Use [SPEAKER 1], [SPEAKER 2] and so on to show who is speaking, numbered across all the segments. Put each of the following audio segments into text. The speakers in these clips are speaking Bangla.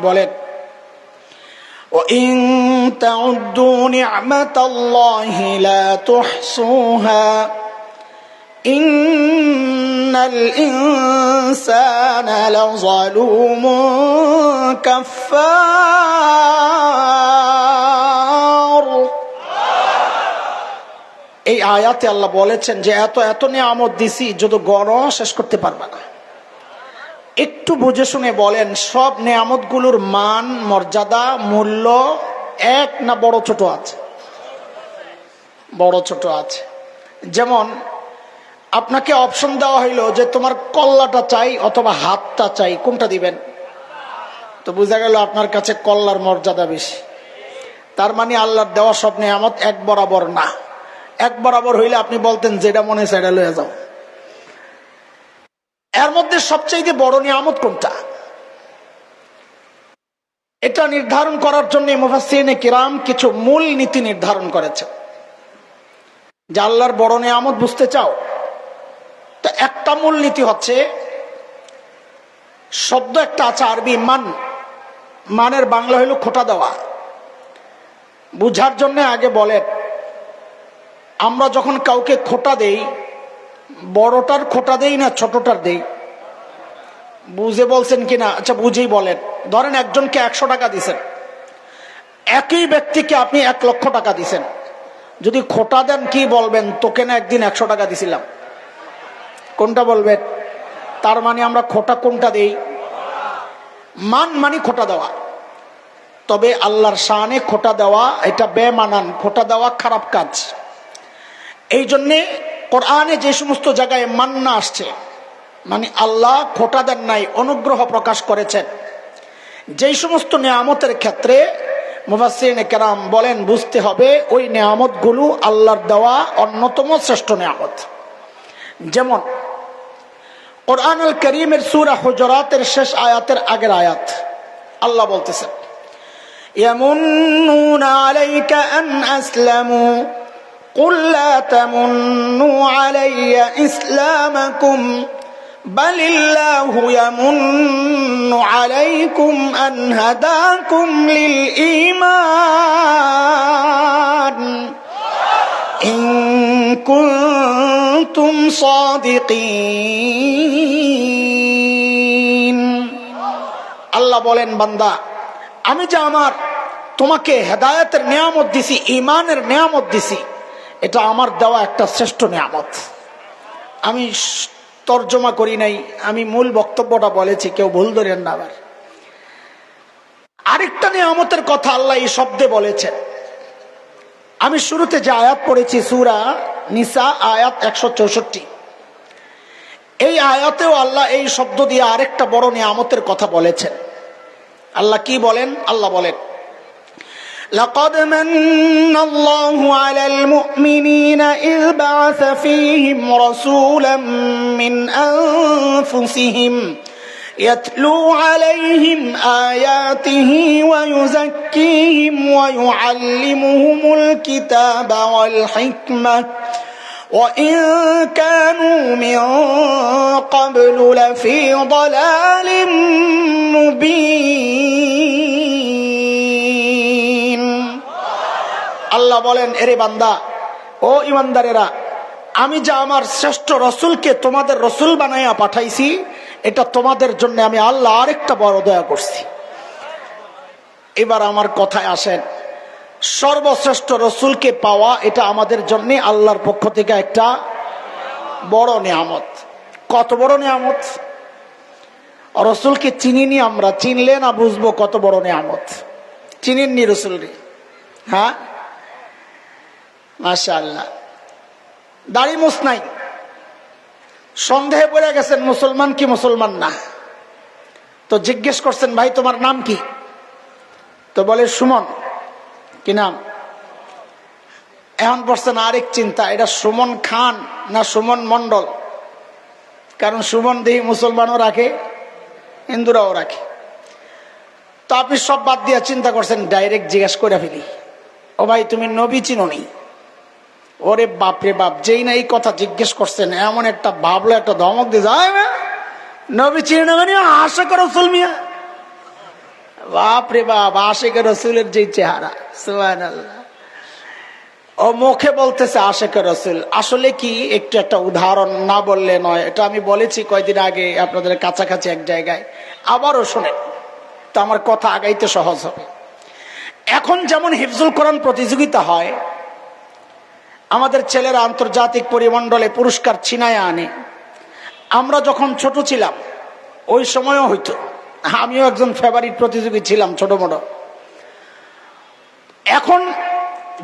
[SPEAKER 1] বলেন, وَإِن تَعُدُّوا نِعْمَةَ اللَّهِ لَا تُحْصُوهَا إِنَّ الْإِنسَانَ لَظَلُومٌ كَفَّارٌ। এই আয়াতে আল্লাহ বলেছেন যে এত এত নিয়ামত দিছি, যদি গড় শেষ করতে পারবে না। একটু বুঝে শুনে বলেন, সব নিয়ামতগুলোর মান, মর্যাদা, মূল্য এক না বড় ছোট আছে? বড় ছোট আছে। যেমন আপনাকে অপশন দেওয়া হইলো যে তোমার কল্লাটা চাই অথবা হাতটা চাই, কোনটা দিবেন? তো বোঝা গেল আপনার কাছে কল্লার মর্যাদা বেশি। তার মানে আল্লাহর দেওয়া সব নিয়ামত এক বরাবর না। এক বরাবর হইলে আপনি বলতেন যেটা মনে সেটা লয়ে যাও। এর মধ্যে সবচেয়ে বড় নিয়ামত কোনটা, এটা নির্ধারণ করার জন্য মুফাসসিরিনে কিরাম কিছু মূল নীতি নির্ধারণ করেছে। যে আল্লাহর বড় নিয়ামত বুঝতে চাও, তো একটা মূল নীতি হচ্ছে, শব্দ একটা আছে আরবি মান, মানের বাংলা হইল খোঁটা দেওয়া। বুঝার জন্য আগে বলেন, আমরা যখন কাউকে খোঁটা দেই, বড়টার খোঁটা দেই না ছোটটার দেই? বুঝে বলছেন কিনা? আচ্ছা বুঝেই বলেন। ধরেন একজনকে 100 টাকা দিছেন, একই ব্যক্তিকে আপনি 1 লক্ষ টাকা দিছেন, যদি খোঁটা দেন কি বলবেন? তোকে না একদিন 100 টাকা দিছিলাম। কোনটা বলবেন? তার মানে আমরা খোঁটা কোনটা দেই? মান মানে খোঁটা দেওয়া। তবে আল্লাহর শানে খোঁটা দেওয়া এটা বেমানান, খোঁটা দেওয়া খারাপ কাজ। এই জন্যে কোরআনে যে সমস্ত জায়গায় মান্না আসছে, মানে আল্লাহ খোঁটা দেন নাই, অনুগ্রহ প্রকাশ করেছেন, যেই সমস্ত নিয়ামতের ক্ষেত্রে মুফাসসিরিনে কেরাম বলেন বুঝতে হবে ওই নিয়ামতগুলো আল্লাহর দেওয়া অন্যতম শ্রেষ্ঠ নিয়ামত। যেমন কোরআনুল কারীমের সূরা হুজুরাতের শেষ আয়াতের আগের আয়াত আল্লাহ বলতেছেন, ইয়ামুন্নুনা আলাইকা আন আসলামু কুল লা তামুন্নু আলাইয়া ইসলামাকুম বালিল্লাহু ইয়ামুন্নু আলাইকুম আন হাদাকুম লিল ঈমান ইন কুনতুম সাদিকিন। আল্লাহ বলেন, বান্দা আমি যে আমার তোমাকে হেদায়েতের নিয়ামত দিছি, ঈমানের নিয়ামত দিছি, এটা আমার দেওয়া একটা শ্রেষ্ঠ নিয়ামত। আমি তর্জমা করি নাই, আমি মূল বক্তব্যটা বলেছি, কেউ ভুল ধরেন না। আবার আরেকটা নিয়ামতের কথা আল্লাহ এই শব্দে বলেছেন। আমি শুরুতে যে আয়াত পড়েছি সূরা নিসা আয়াত 164, এই আয়াতেও আল্লাহ এই শব্দ দিয়ে আরেকটা বড় নিয়ামতের কথা বলেছেন। আল্লাহ কি বলেন? আল্লাহ বলেন, لقد من الله على المؤمنين إذ بعث فيهم رسولا من أنفسهم يتلو عليهم آياته ويزكيهم ويعلمهم الكتاب والحكمة وإن كانوا من قبل لفي ضلال مبين। আল্লাহ বলেন, এরে বান্দা, ও ইমানদারেরা, আমি যা আমার শ্রেষ্ঠ রসুলকে তোমাদের রসুল বানাইয়া পাঠাইছি, এটা তোমাদের জন্য আমি আল্লাহ আরেকটা বড় দয়া করছি। এবার আমার কথায় আসেন, সর্বশ্রেষ্ঠ রসুলকে পাওয়া এটা আমাদের জন্য আল্লাহর পক্ষ থেকে একটা বড় নিয়ামত। কত বড় নিয়ামত! রসুলকে চিনিনি আমরা, চিনলে না বুঝবো কত বড় নিয়ামত। চিনেননি রসুলকে? হ্যাঁ, মাশাআল্লাহ। দাড়ি মুছ নাই, সন্দেহে পড়ে গেছেন মুসলমান কি মুসলমান না, তো জিজ্ঞেস করছেন, ভাই তোমার নাম কি? তো বলে সুমন। কি নাম? এখন পড়ছেন আরেক চিন্তা, এটা সুমন খান না সুমন মন্ডল? কারণ সুমন দেহি মুসলমানও রাখে, হিন্দুরাও রাখে। তো আপনি সব বাদ দিয়ে চিন্তা করছেন ডাইরেক্ট জিজ্ঞেস করে ফেলি, ও ভাই তুমি নবী চিনো নি? ওরে বাপরে বাপ, যেই না এই কথা জিজ্ঞেস করছেন এমন একটা ভাবলো, একটা ধমক দিয়ে যায়, নবী চিনি না মানে আশা করো রসুল মিয়া। বাপ রে বাপ, আশিকের রসুলের যে চেহারা, সুবহানাল্লাহ। ও মুখে বলতেছে আশিকের রসুল, আসলে কি একটু একটা উদাহরণ না বললে নয়। এটা আমি বলেছি কয়দিন আগে আপনাদের কাছাকাছি এক জায়গায়, আবারও শোনেন তো আমার কথা আগাইতে সহজ হবে। এখন যেমন হিফজুল কোরআন প্রতিযোগিতা হয়, আমাদের ছেলেরা আন্তর্জাতিক পরিমণ্ডলে পুরস্কার ছিনায় আনে। আমরা যখন ছোট ছিলাম ওই সময়ও হইতো, আমিও একজন ফেভারিট প্রতিযোগী ছিলাম ছোট মোটো। এখন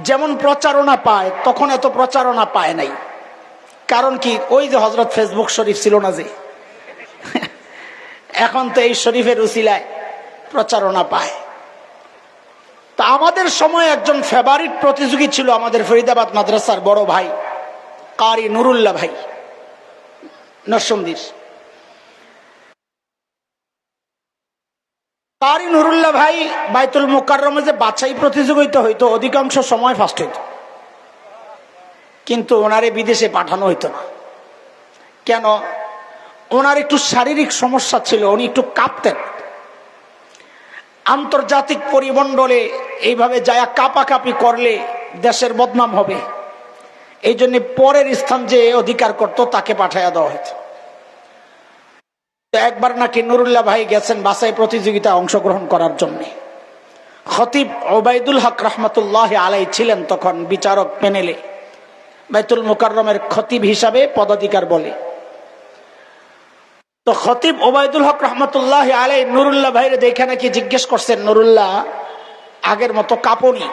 [SPEAKER 1] যেমন প্রচারণা পায় তখন এত প্রচারণা পায় নাই। কারণ কি, ওই যে হযরত ফেসবুক শরীফ ছিল না যে, এখন তো এই শরীফের উসিলায় প্রচারণা পায়। তা আমাদের সময় একজন ফেভারিট প্রতিযোগী ছিল আমাদের ফরিদাবাদ মাদ্রাসার বড় ভাই কারি নুরুল্লাহ ভাই, নরসিংদীর কারি নুরুল্লাহ ভাই। বাইতুল মুকাররমে যে বাছাই প্রতিযোগিতা হইতো অধিকাংশ সময় ফার্স্ট হইতো, কিন্তু ওনারে বিদেশে পাঠানো হইতো না। কেন? ওনার একটু শারীরিক সমস্যা ছিল, উনি একটু কাঁপতেন। আন্তর্জাতিক পরিমণ্ডলে এইভাবে যায়া কাঁপাকাপি করলে দেশের বদনাম হবে, এই জন্য পরের স্থান যে অধিকার করত তাকে পাঠাইয়া দেওয়া হয়েছে। একবার নাকি নুরুল্লাহ ভাই গেছেন বাছাই প্রতিযোগিতায় অংশগ্রহণ করার জন্য। খতিব ওবায়দুল হক রহমতুল্লাহ আলাই ছিলেন তখন বিচারক প্যানেলে, বাইতুল মুকাররমের খতিব হিসাবে পদাধিকার বলে। তো খতিব ওবায়দুল হক রহমতুল্লাহ আলাই নুরুল্লাহ ভাইরে দেখে নাকি জিজ্ঞেস করছেন, নুরুল্লাহ আগের মতো কাঁপনি,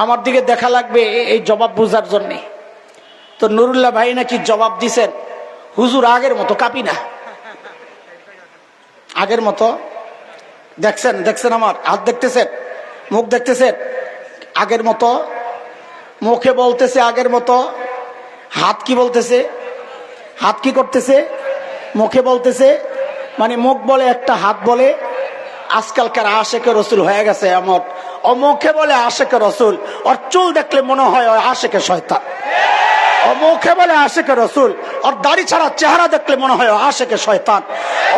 [SPEAKER 1] আমার দিকে দেখা লাগবে এই জবাব বুঝার জন্যে। তো নুরুল্লাহ ভাই নাকি জবাব দিছেন, হুজুর আগের মতো কাঁপি না। আগের মতো দেখছেন, দেখছেন আমার হাত দেখতেছেন, মুখ দেখতেছেন, আগের মতো। মুখে বলতেছে আগের মতো, হাত কি বলতেছে, হাত কি করতেছে, মুখে বলতেছে। মানে মুখ বলে একটা, হাত বলে আজকালকার আশেকে রসুল হয়ে গেছে এমন। ও মুখে বলে আশেকে রসুল, ওর চুল দেখলে মনে হয় ওই আশেকে শয়তান। ও মুখে বলে আশেকে রসুল, ওর দাড়ি ছাড়া চেহারা দেখলে মনে হয় আশেকে শয়তান।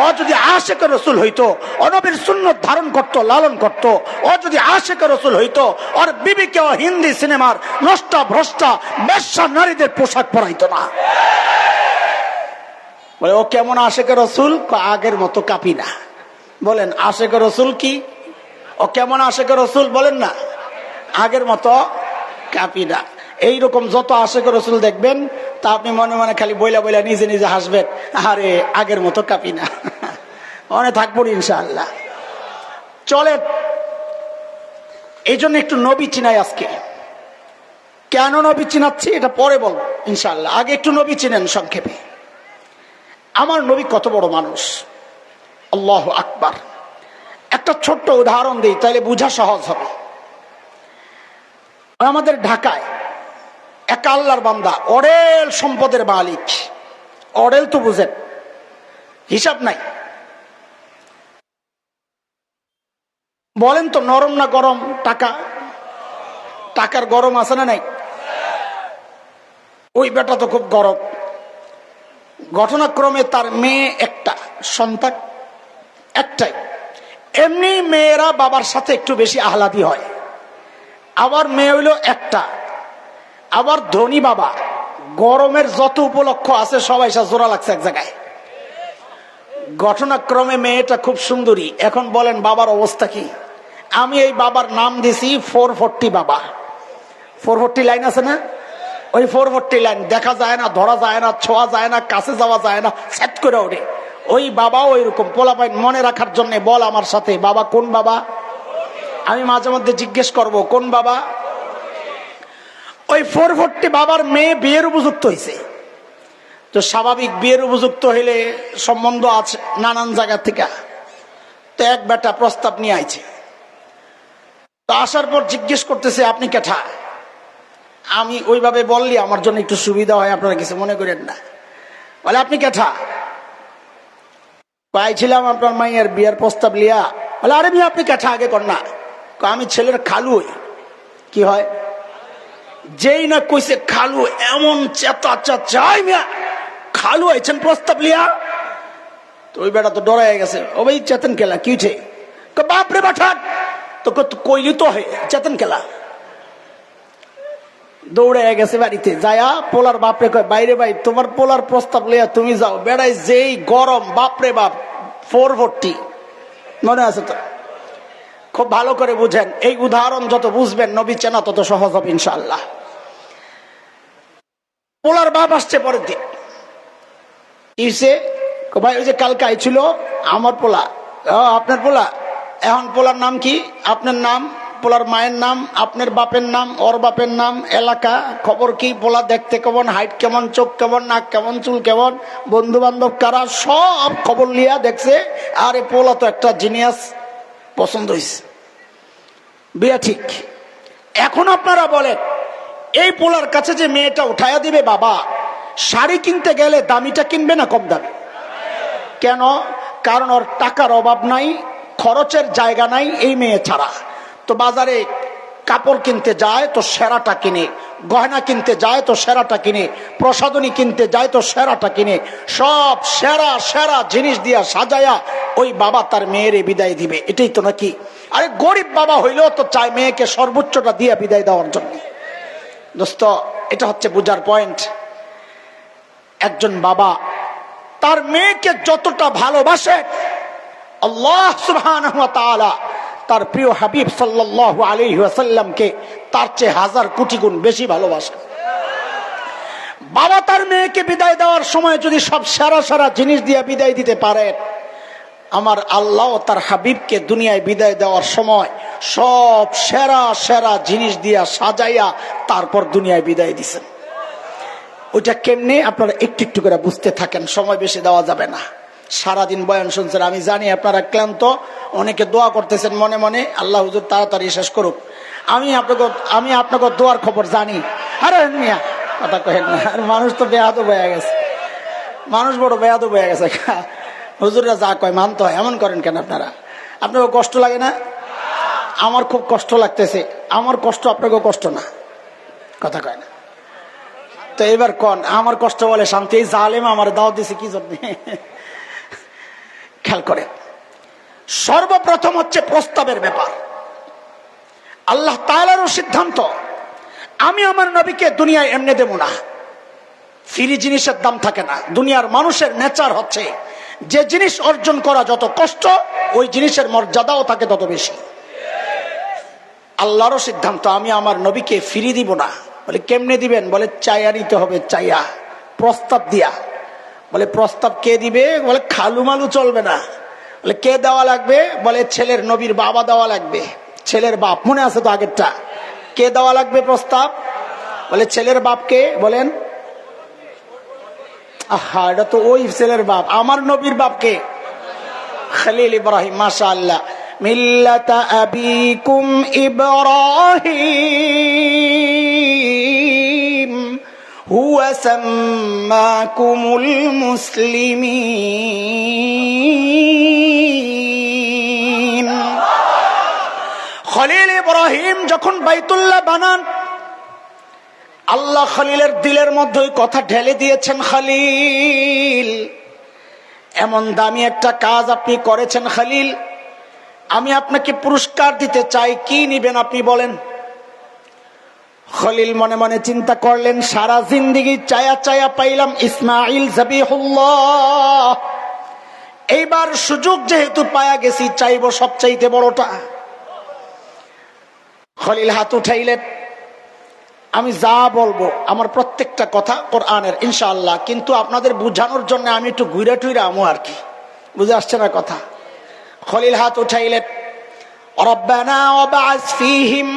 [SPEAKER 1] ও যদি আশেকে রসুল হইতো, ও নবীর সুন্নত ধারণ করতো, লালন করতো। ও যদি আশেকে রসুল হইতো, ওর বিবিকে ও হিন্দি সিনেমার নষ্টা ভ্রষ্টা বেশ্যা নারীদের পোশাক পরাইতো না। বলে ও কেমন আশেকে রসুল? আগের মতো কাঁপি না। বলেন আশেকে রসুল কি? ও কেমন আশেকে রসুল বলেন না, আগের মতো কাঁপি না। এইরকম যত আশেকে রসুল দেখবেন তা আপনি মনে মনে খালি বইলা বইলা নিজে নিজে হাসবেন, আরে আগের মতো কাঁপি না। মনে থাকবো ইনশাআল্লাহ। চলেন, এই জন্য একটু নবী চিনাই আজকে। কেন নবী চিনাচ্ছি এটা পরে বলবো ইনশাআল্লাহ, আগে একটু নবী চিনেন সংক্ষেপে। আমার নবী কত বড় মানুষ, আল্লাহু আকবার। একটা ছোট্ট উদাহরণ দিই তাহলে বোঝা সহজ হবে। আমাদের ঢাকায় এক আল্লাহর বান্দা, অরেল সম্পদের মালিক। অরেল তো বুঝেন, হিসাব নাই। বলেন তো নরম না গরম টাকা? টাকার গরম আছে না নাই? ওই বেটা তো খুব গরম। ঘটনাক্রমে তার মেয়ে একটা, সন্তান একটাই। এমনি মেয়েরা বাবার সাথে একটু বেশি আহ্লাদি হয়। আবার মেয়ে হইল একটা, আবার ধনী বাবা, গরমের যত উপলক্ষ আছে সবাই জোড়া লাগছে এক জায়গায়। ঘটনাক্রমে মেয়েটা খুব সুন্দরী। এখন বলেন বাবার অবস্থা কি? আমি এই বাবার নাম দিছি 440 বাবা। 440 লাইন আছে না? ওই 440 লাইন দেখা যায় না, ধরা যায় না, ছোঁয়া যায় না, কাছে যাওয়া যায় না, সেট করে ওঠে। ওই বাবা ওই রকম পোলাপাইন মনে রাখার জন্য বল আমার সাথে, বাবা কোন বাবা? আমি মাঝে মধ্যে জিজ্ঞেস করব কোন বাবা। ওই 440 বাবার মেয়ে বিয়ের উপযুক্ত হয়েছে। তো স্বাভাবিক বিয়ের উপযুক্ত হইলে সম্বন্ধ আছে নানান জায়গা থেকে। তো এক বেটা প্রস্তাব নিয়ে আইছে। তো আসার পর জিজ্ঞেস করতেছে আপনি কেঠা? আমি ওইভাবে বললি আমার জন্য একটু সুবিধা হয়, আপনারা কিছু মনে করেন না। বলে আপনি কেঠা? পাইছিলাম আপনার মাইয়ের বিয়ের প্রস্তাব লিয়া। বলে আরে মিয়া আপনি কেঠা আগে কর না। আমি ছেলের খালু হই। কি হয়? যেই না কইছে খালু, এমন চেতা চাই মিয়া খালু আইছেন প্রস্তাব লিয়া। তো ওই বেটা তো ডরাই গেছে। ও ভাই চেতন কেলা কি উঠে? বাপ রে বাঠাট তো কইলি তো হে চেতন খেলা দৌড়ে গেছে বাড়িতে যায়া পোলার বাপরে কয় বাইরে ভাই তোমার পোলার প্রস্তাব লইয়া তুমি যাও বেড়াই যেই গরম বাপরে বাপ 440 মনে আছে তো খুব ভালো করে বুঝেন এই উদাহরণ যত বুঝবেন নবী চেনা তত সহজ হবে ইনশাআল্লাহ পোলার বাপ আসছে পরের দিন ইসে ভাই ওই যে কালকে আইছিল আমার পোলা আপনার পোলা এখন পোলার নাম কি আপনার নাম পোলার মায়ের নাম আপনার বাপের নাম ওর বাপের নাম এলাকা খবর কি পোলা দেখতে কেমন হাইট কেমন চোখ কেমন নাক কেমন চুল কেমন বন্ধু বান্ধব কারা সব খবর লিয়া দেখছে আর এ পোলা তো একটা জিনিয়াস পছন্দ হয়েছে বিয়া ঠিক এখন আপনারা বলেন এই পোলার কাছে যে মেয়েটা উঠাইয়া দিবে বাবা শাড়ি কিনতে গেলে দামিটা কিনবে না কম দামি কেন কারণ ওর টাকার অভাব নাই খরচের জায়গা নাই এই মেয়ে ছাড়া তো বাজারে কাপড় কিনতে যায় তো সেরাটা কিনে গয়না কিনতে যায় তো সেরাটা কিনে প্রসাধনী কিনতে যায় তো সেরাটা কিনে সব সেরা সেরা জিনিস দিয়া সাজায়া ওই বাবা তার মেয়েরে বিদায় দিবে এটাই তো নাকি আরে গরিব বাবা হইলেও তো চায় মেয়েকে সর্বোচ্চটা দিয়া বিদায় দেওয়ার জন্য দোস্ত এটা হচ্ছে বুঝার পয়েন্ট একজন বাবা তার মেয়েকে যতটা ভালোবাসে আল্লাহ সুবহানাহু ওয়া তাআলা তার প্রিয় হাবিব সাল্লাল্লাহু আলাইহি ওয়াসাল্লামকে তার চেয়ে হাজার কোটি গুণ বেশি ভালোবাসে বাবা তার মেয়েকে বিদায় দেওয়ার সময় যদি সব সেরা সেরা জিনিস দিয়ে বিদায় দিতে পারে আমার আল্লাহ তার হাবিবকে দুনিয়ায় বিদায় দেওয়ার সময় সব সেরা সেরা জিনিস দিয়া সাজাইয়া তারপর দুনিয়ায় বিদায় দিছেন ওইটা কেমনে আপনারা একটু একটু করে বুঝতে থাকেন সময় বেশি দেওয়া যাবে না সারাদিন বয়ান শুনছেন আমি জানি আপনারা ক্লান্ত অনেকে দোয়া করতেছেন মনে মনে আল্লাহ হুজুর তাড়াতাড়ি শেষ করুক আমি আপনাকে দোয়ার খবর জানি আরে মিয়া কথা কহেন না আর মানুষ তো বেয়াদব হয়ে গেছে মানুষ বড় বেয়াদব হয়ে গেছে হুজুররা যা কয় মানতে হয় এমন করেন কেন আপনারা আপনাকে কষ্ট লাগে না আমার খুব কষ্ট লাগতেছে আমার কষ্ট আপনাকেও কষ্ট না কথা কয় না তো এবার কোন আমার কষ্ট বলে শান্তি এই জালেম আমার দাওয়াত দিছে কি জন্য খেয়াল করে সর্বপ্রথম হচ্ছে প্রস্তাবের ব্যাপার আল্লাহ তাআলারও সিদ্ধান্ত আমি আমার নবীকে দুনিয়ায় এমনি দেব না ফ্রি জিনিসের দাম থাকে না দুনিয়ার মানুষের নেচার হচ্ছে যে জিনিস অর্জন করা যত কষ্ট ওই জিনিসের মর্যাদাও থাকে তত বেশি আল্লাহরও সিদ্ধান্ত আমি আমার নবীকে ফ্রি দিব না বলে কেমনে দিবেন বলে চাইয়া নিতে হবে চাইয়া প্রস্তাব দিয়া বলে প্রস্তাব কে দিবে বলে খালু মালু চলবে না বলে কে দেওয়া লাগবে বলে ছেলের নবীর বাবা দেওয়া লাগবে ছেলের বাপ মনে আছে তো আগেরটা কে দেওয়া লাগবে প্রস্তাব বলে ছেলের বাপকে বলেন আহা এটা তো ওই ছেলের বাপ আমার নবীর বাপকে খলিল ইব্রাহিম মাশাআল্লাহ মিল্লাতা আবিকুম ইব্রাহিম হুয়া সাম্মাকুমুল মুসলিমিন খলিল ইব্রাহিম যখন বাইতুল্লাহ বানান আল্লাহ খলিলের দিলের মধ্যে কথা ঢেলে দিয়েছেন খলিল এমন দামি একটা কাজ আপনি করেছেন খলিল আমি আপনাকে পুরস্কার দিতে চাই কি নিবেন আপনি বলেন খলিল মনে মনে চিন্তা করলেন সারা জিন্দেগি চায়া চায়া পাইলাম ইসমাইল যাবিহুল্লাহ এইবার সুযোগ যেহেতু পায়া গেছি চাইবো সবচাইতে বড়টা খলিল হাত উঠাইলেন আমি যা বলবো আমার প্রত্যেকটা কথা কোরআনের ইনশাআল্লাহ কিন্তু আপনাদের বুঝানোর জন্য আমি একটু ঘুরে টুইরা আমু আর কি বুঝে আসছে না কথা খলিল হাত উঠাইলেন রব্বানা ওয়াবআস ফীহিম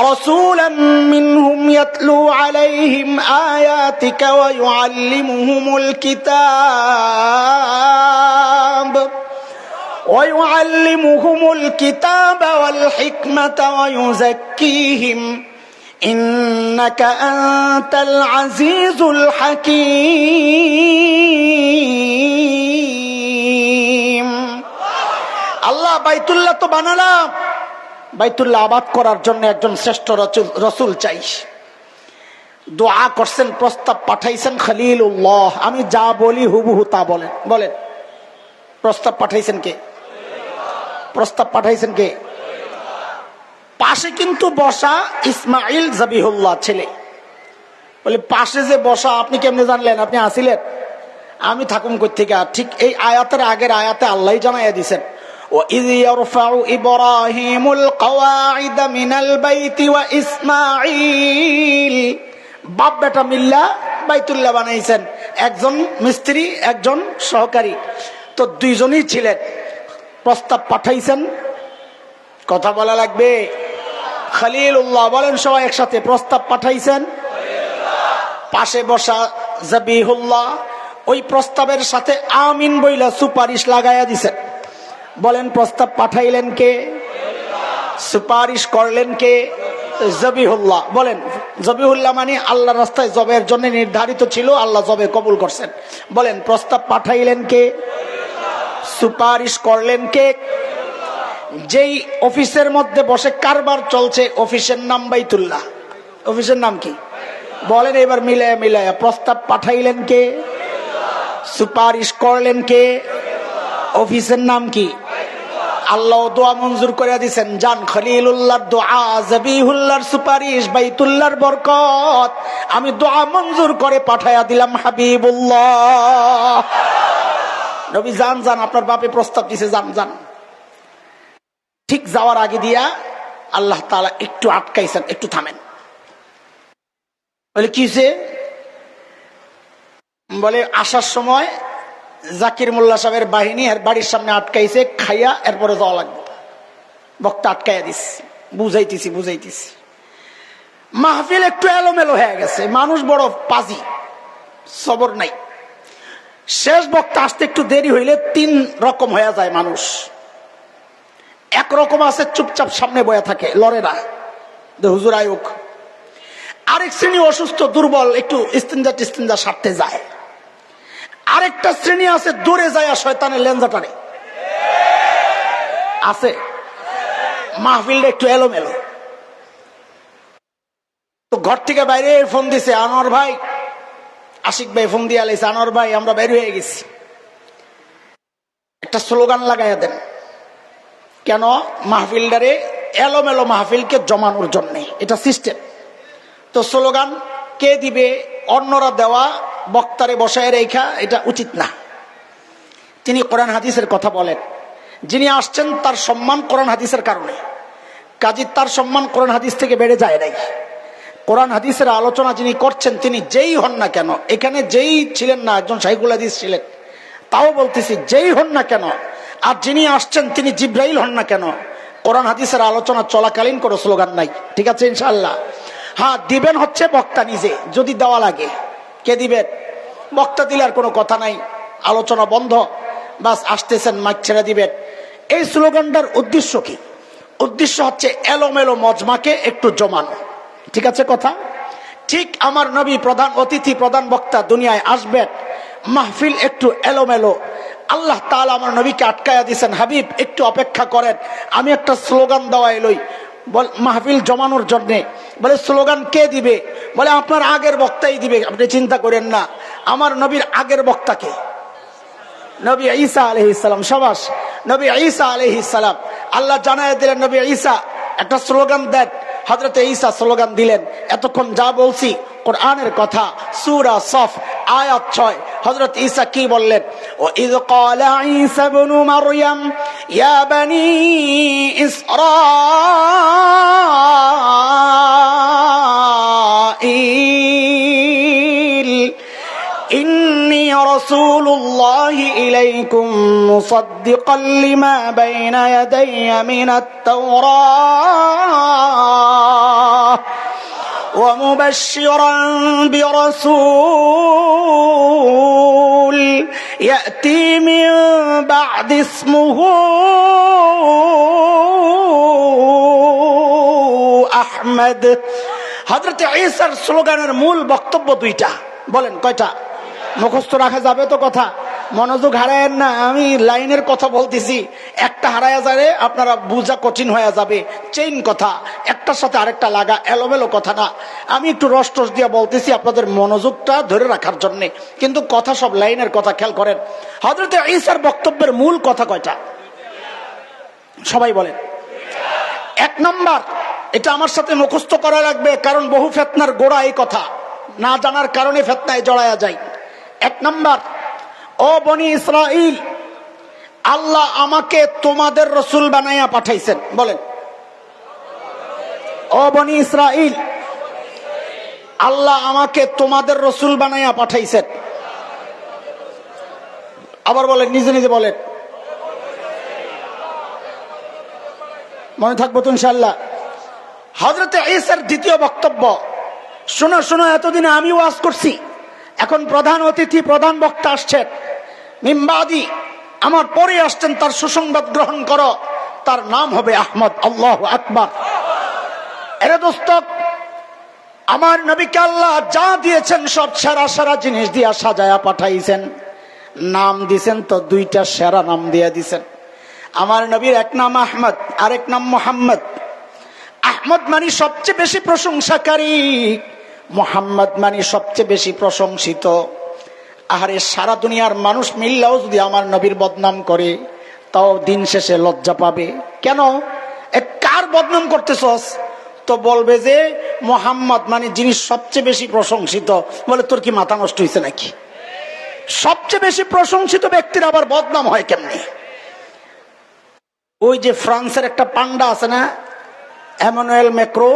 [SPEAKER 1] রাসূলাম মিনহুম ইয়াতলু আলাইহিম আয়াতিকা ওয়া ইউআল্লিমুহুমুল কিতাব ওয়াল হিকমাতা ওয়া ইউযাক্কিহিম ইন্নাকা আনতাল আজিজুল হাকীম আল্লাহ বাইতুল্লাহ তো বানালাম বাইতুল্লাহ আবাদ করার জন্য একজন শ্রেষ্ঠ রাসূল চাই দোয়া করছেন প্রস্তাব পাঠাইছেন খলিলুল্লাহ আমি যা বলি হুবহু তা বলেন বলেন প্রস্তাব পাঠাইছেন কে প্রস্তাব পাঠাইছেন কে? পাশে কিন্তু বসা ইসমাইল জাবিহুল্লাহ ছেলে। বলে পাশে যে বসা আপনি কেমনে জানলেন? আপনি আসিলেন? আমি থাকুম কই থেকে? ঠিক এই আয়াতের আগের আয়াতে আল্লাহ জানাইয়া দিছেন, وَإِذْ يَرْفَعُ إِبْرَاهِيمُ الْقَوَاعِدَ مِنَ الْبَيْتِ وَإِسْمَاعِيلُ। বাপ বেটা মিল্লা বাইতুল্লাহ বানাইছেন, একজন মিস্ত্রি একজন সহকারী, তো দুইজনই ছিলেন। প্রস্তাব পাঠাইছেন, কথা বলা লাগবে, খলিলুল্লাহ বলেন সবাই একসাথে, প্রস্তাব পাঠাইছেন। পাশে বসা জাবিহুল্লাহ ওই প্রস্তাবের সাথে আমিন বইলা সুপারিশ লাগাইয়া দিছেন। বলেন প্রস্তাব পাঠাইলেন কে? সুপারিশ করলেন কে? জবিহুল্লাহ। বলেন জবিহুল্লাহ মানে আল্লাহ রাস্তায় জবের জন্য নির্ধারিত ছিল, আল্লাহ জবে কবুল করছেন। বলেন প্রস্তাব পাঠাইলেন কে? সুপারিশ করলেন কে? যেই অফিসের মধ্যে বসে কারবার চলছে, অফিসের নাম বাইতুল্লাহ। অফিসের নাম কি? বলেন এবার মিলায়া মিলায়া, প্রস্তাব পাঠাইলেন কে? সুপারিশ করলেন কে? অফিসের নাম কি? আল্লাহ দোয়া মঞ্জুর করে দিয়েছেন। জান খলিলুল্লাহর দোয়া, জাবিহুল্লাহর সুপারিশ, বাইতুল্লাহর বরকত আমি দোয়া মঞ্জুর করে পাঠাইয়া দিলাম হাবিবুল্লাহ। নবী জান জান আপনার বাপে প্রস্তাব দিছে, জান জান। ঠিক যাওয়ার আগে দিয়া আল্লাহ তাআলা একটু আটকাইছেন, একটু থামেন। বলে কিসে? বলে আসার সময় জাকির মোল্লা সাহেবের বাহিনী এর বাড়ির সামনে আটকাইছে, খাইয়া এরপরে যাওয়া লাগবে। বক্তা আটকাইয়া দিস, বুঝাইতেছি। মাহফিল একটু এলোমেলো হয়ে গেছে, মানুষ বড় পাজি, সবর নাই। শেষ বক্তা আসতে একটু দেরি হইলে তিন রকম হয়ে যায় মানুষ। একরকম আছে চুপচাপ সামনে বয়া থাকে, লড়ে না, হুজুর আয়ুক। আরেক শ্রেণী অসুস্থ দুর্বল, একটু ইস্তিনজা সারতে যায়। আরেকটা শ্রেণী আছে দূরে যায় শয়তানের লেঞ্জা টানে। আছে মাহফিলটা একটু এলোমেলো। তো ঘর থেকে বাইরে ফোন দিছে, আনোয়ার ভাই, আশিক ভাই ফোন দিয়ে আলাইছে, আনোয়ার ভাই আমরা বাইরে হয়ে গেছি, একটা স্লোগান লাগাইয়া দেন। কেন? মাহফিলটারে এলোমেলো মাহফিলকে জমানোর জন্য এটা সিস্টেম। তো স্লোগান কে দিবে? অন্যরা দেওয়া, বক্তারে বসায় রেখা এটা উচিত না। তিনি কোরআন হাদিসের কথা বলেন, যিনি আসছেন তার সম্মান কোরআন হাদিসের কারণে, কাজী তার সম্মান কোরআন হাদিস থেকে বেড়ে যায় নাই। কোরআন হাদিসের আলোচনা যিনি করছেন তিনি যেই হন না কেন, এখানে যেই ছিলেন না, একজন শাইখুল হাদিস ছিলেন, তাও বলতেছি যেই হন না কেন, আর যিনি আসছেন তিনি জিব্রাইল হন না কেন, কোরআন হাদিসের আলোচনা চলাকালীন কোনো স্লোগান নাই। ঠিক আছে ইনশাআল্লাহ? হ্যাঁ, দিবেন হচ্ছে বক্তা নিজে, যদি দেওয়া লাগে। কে দিবেন? বক্তা দিলে আর কোনো কথা নাই, আলোচনা বন্ধ, বাস আসতেছেন মাইক ছেড়ে দিবেন। এই স্লোগানটার উদ্দেশ্য কি? উদ্দেশ্য হচ্ছে এলোমেলো মজমাকে একটু জমানো। ঠিক আছে কথা? ঠিক আমার নবী প্রধান অতিথি, প্রধান বক্তা দুনিয়ায় আসবেন, মাহফিল একটু এলোমেলো। আল্লাহ তাআলা আমার নবীকে আটকায়া দিয়েছেন, হাবিব একটু অপেক্ষা করেন, আমি একটা স্লোগান দেওয়া এলই মাহফিল জমানোর জন্য। বলে স্লোগান কে দিবে? বলে আপনার আগের বক্তাই দিবে, আপনি চিন্তা করেন না। আমার নবীর আগের বক্তাকে নবী ঈসা আলাইহিস সালাম। শাবাশ, নবী ঈসা আলাইহিস সালাম। আল্লাহ জানায় দিলেন নবী ঈসা একটা স্লোগান দেন। হযরতে ঈসা স্লোগান দিলেন। এতক্ষণ যা বলছি কোরআনের কথা, সূরা সফ আয়াত 6। হযরত ঈসা কি বললেন? ওয়াইয ক্বালা ঈসা ইবনু মারইয়াম ইয়া বানি ইসরাঈল ইন্নী রাসূলুল্লাহি ইলাইকুম মুসাদ্দিকান লিমা বাইনা ইয়াদাইয়া মিনাত তাওরাহ ومبشرا برسول يأتي من بعد اسمه أحمد। হযরত ঈসার স্লোগানের মূল বক্তব্য দুইটা। বলেন কয়টা? মুখস্থ রাখা যাবে তো? কথা মনোযোগ হারায়েন না, আমি লাইনের কথা বলতেছি। একটা হারায়া যাবে আপনারা বুঝা কঠিন হয়ে যাবে। চেইন কথা, একটার সাথে আরেকটা লাগা, এলোমেলো কথা না। আমি একটু রস টস দিয়ে বলতেছি আপনাদের মনোযোগটা ধরে রাখার জন্য, কিন্তু কথা সব লাইনের কথা। খেয়াল করেন হযরত ঈসার বক্তব্যের মূল কথা কয়টা? সবাই বলেন। এক নাম্বার, এটা আমার সাথে মুখস্থ করা লাগবে, কারণ বহু ফিতনার গোড়া এই কথা, না জানার কারণে ফিতনায় জড়ায়া যায়। এক নাম্বার, ও বনি ইসরাইল, আল্লাহ আমাকে তোমাদের রসুল বানাইয়া পাঠাইছেন। বলেন, ও বনি ইসরাইল, আল্লাহ আমাকে তোমাদের রসুল বানাইয়া পাঠাইছেন। আবার বলেন, নিজে নিজে বলেন, মনে থাকবো তো ইনশাআল্লাহ। হযরতে ঈসার দ্বিতীয় বক্তব্য, শোনো শোনো, এতদিনে আমি ওয়াজ করছি, এখন প্রধান অতিথি প্রধান বক্তা আসছেন, মিম্বাদি, আমার পরে আসছেন, তার সুসংবাদ গ্রহণ করো, তার নাম হবে আহমদ। আল্লাহু আকবার। এরে দোস্ত, আমার নবীকে আল্লাহ যা দিয়েছেন সব সেরা সেরা জিনিস দিয়া সাজায়া পাঠাইছেন। নাম দিছেন তো দুইটা সেরা নাম দিয়া দিছেন। আমার নবীর এক নাম আহমদ, আরেক নাম মোহাম্মদ। আহমদ মানে সবচেয়ে বেশি প্রশংসাকারী, মোহাম্মদ মানে সবচেয়ে বেশি প্রশংসিত। আহারে, সারা দুনিয়ার মানুষ মিললেও যদি আমার নবীর বদনাম করে, তাও দিন শেষে লজ্জা পাবে। কেন? কার বদনাম করতেছস? তো বলবে যে মোহাম্মদ মানে যিনি সবচেয়ে বেশি প্রশংসিত। বলে, তোর কি মাথা নষ্ট হয়েছে নাকি? সবচেয়ে বেশি প্রশংসিত ব্যক্তির আবার বদনাম হয় কেমনি? ওই যে ফ্রান্সের একটা পান্ডা আছে না, এমানুয়েল ম্যাক্রো,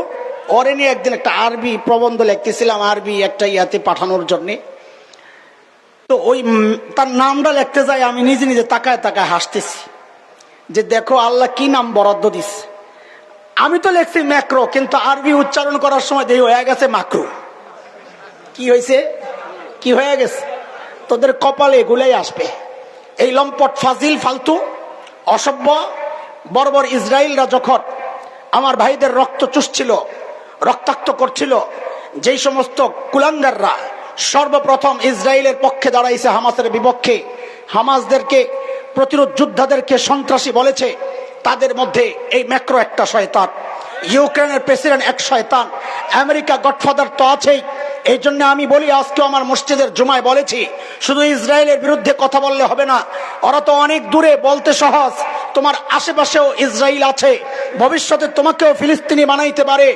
[SPEAKER 1] ওরে নিয়ে একদিন একটা আরবি প্রবন্ধ লিখতেছিলাম, আরবি একটা ইয়াতে পাঠানোর জন্য। তো ওই তার নামটা লিখতে যাই, আমি নিজে নিজে তাকায় তাকায় হাসতেছি যে দেখো আল্লাহ কি নাম বরাদ্দ দিস। আমি তো লিখছি ম্যাক্রো, কিন্তু আরবি উচ্চারণ করার সময় দেখি হয়ে গেছে মাকরু। কি হয়েছে? কি হয়ে গেছে? তোদের কপালে এগুলাই আসবে। এই লম্পট, ফাজিল, ফালতু, অসভ্য বর্বর ইসরায়েলরা যখন আমার ভাইদের রক্ত চুষছিল, রক্তাক্ত করছিল, যেই সমস্ত কুলাঙ্গাররা সর্বপ্রথম ইসরায়েলের পক্ষে দাঁড়াইছে হামাসের বিপক্ষে, হামাসদেরকে প্রতিরোধ যোদ্ধাদেরকে সন্ত্রাসী বলেছে, তাদের মধ্যে এই ম্যাক্রো একটা শয়তান, ইউক্রেনের প্রেসিডেন্ট এক শয়তান, আমেরিকা গডফাদার তো আছেই। এই জন্য আমি বলি, আজকেও আমার মসজিদের জুমায় বলেছি, শুধু ইসরায়েলের বিরুদ্ধে কথা বললে হবে না, ওরা তো অনেক দূরে, বলতে সহজ, তোমার আশেপাশেও ইসরায়েল আছে, ভবিষ্যতে তোমাকেও ফিলিস্তিনি বানাইতে পারে,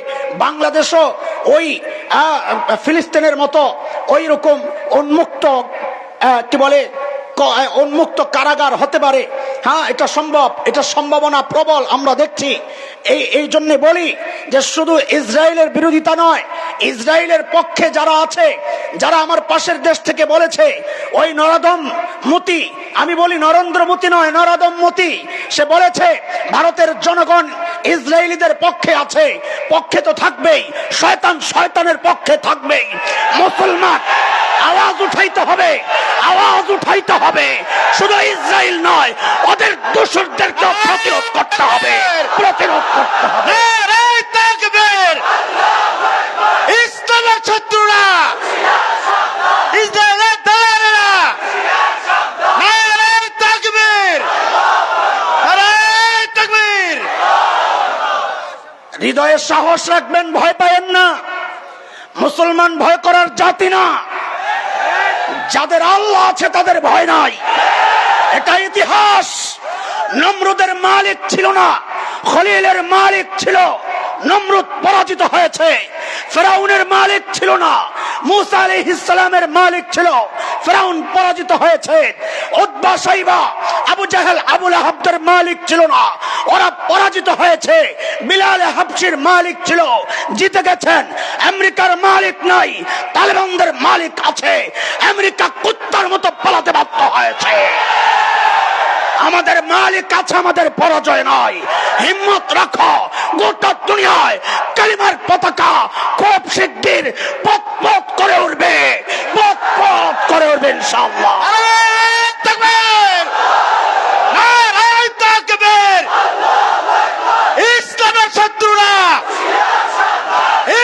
[SPEAKER 1] বাংলাদেশও ওই ফিলিস্তিনের মতো ওই রকম উন্মুক্ত কি বলে উন্মুক্ত কারাগার হতে পারে। হ্যাঁ, এটা সম্ভব, এটা সম্ভাবনা প্রবল আমরা দেখছি। এই জন্য বলি যে শুধু ইসরায়েলের বিরোধিতা নয়, ইসরায়েলের পক্ষে যারা আছে, যারা আমার পাশের দেশ থেকে বলেছে, ওই নরদম মতি, আমি বলি নরেন্দ্র মোদী নয়, নরদম মতি, সে বলেছে ভারতের জনগণ ইসরায়েলিদের পক্ষে আছে, পক্ষে তো থাকবেই, শয়তান শয়তানের পক্ষে থাকবেই। মুসলমান আওয়াজ উঠাইতে হবে, আওয়াজ উঠাইতে হবে, শুধু ইসরায়েল নয়, ওদের দোসরদেরকে প্রতিরোধ করতে হবে, প্রতিরোধ করতে হবে। ইসলামের শত্রুরা, ইসরায়েলের দালালেরা, নারে তাকবীর, নারে তাকবীর। হৃদয়ে সাহস রাখবেন, ভয় পাবেন না। মুসলমান ভয় করার জাতি না, যাদের আল্লাহ আছে তাদের ভয় নাই। এটা ইতিহাস। নমরুদের মালিক ছিল না, খলিলের মালিক ছিল, নমরুদ পরাজিত হয়েছে। ফেরাউনের মালিক ছিল না, মুসা আলাইহিস সালামের মালিক ছিল, ফেরাউন পরাজিত হয়েছে। উতবা, সাইবা, আবু জাহেল, আবু লাহাবদের মালিক ছিল না, ওরা পরাজিত হয়েছে। বিলাল হাবশির মালিক ছিল, জিতে গেছেন। আমেরিকার মালিক নাই, তালেবানদের মালিক আছে। আমেরিকা কুত্তার মতো পালাতে বাধ্য হয়েছে। আমাদের মালিক আছে, আমাদের পরাজয় নয়। হিম্মত রাখো, গোটা দুনিয়ায় কালিমার পতাকা খুব শিগগির পথ পথ করে উঠবে, পথ পথ করে উঠবে ইনশাআল্লাহ। ইসলামের শত্রুরা,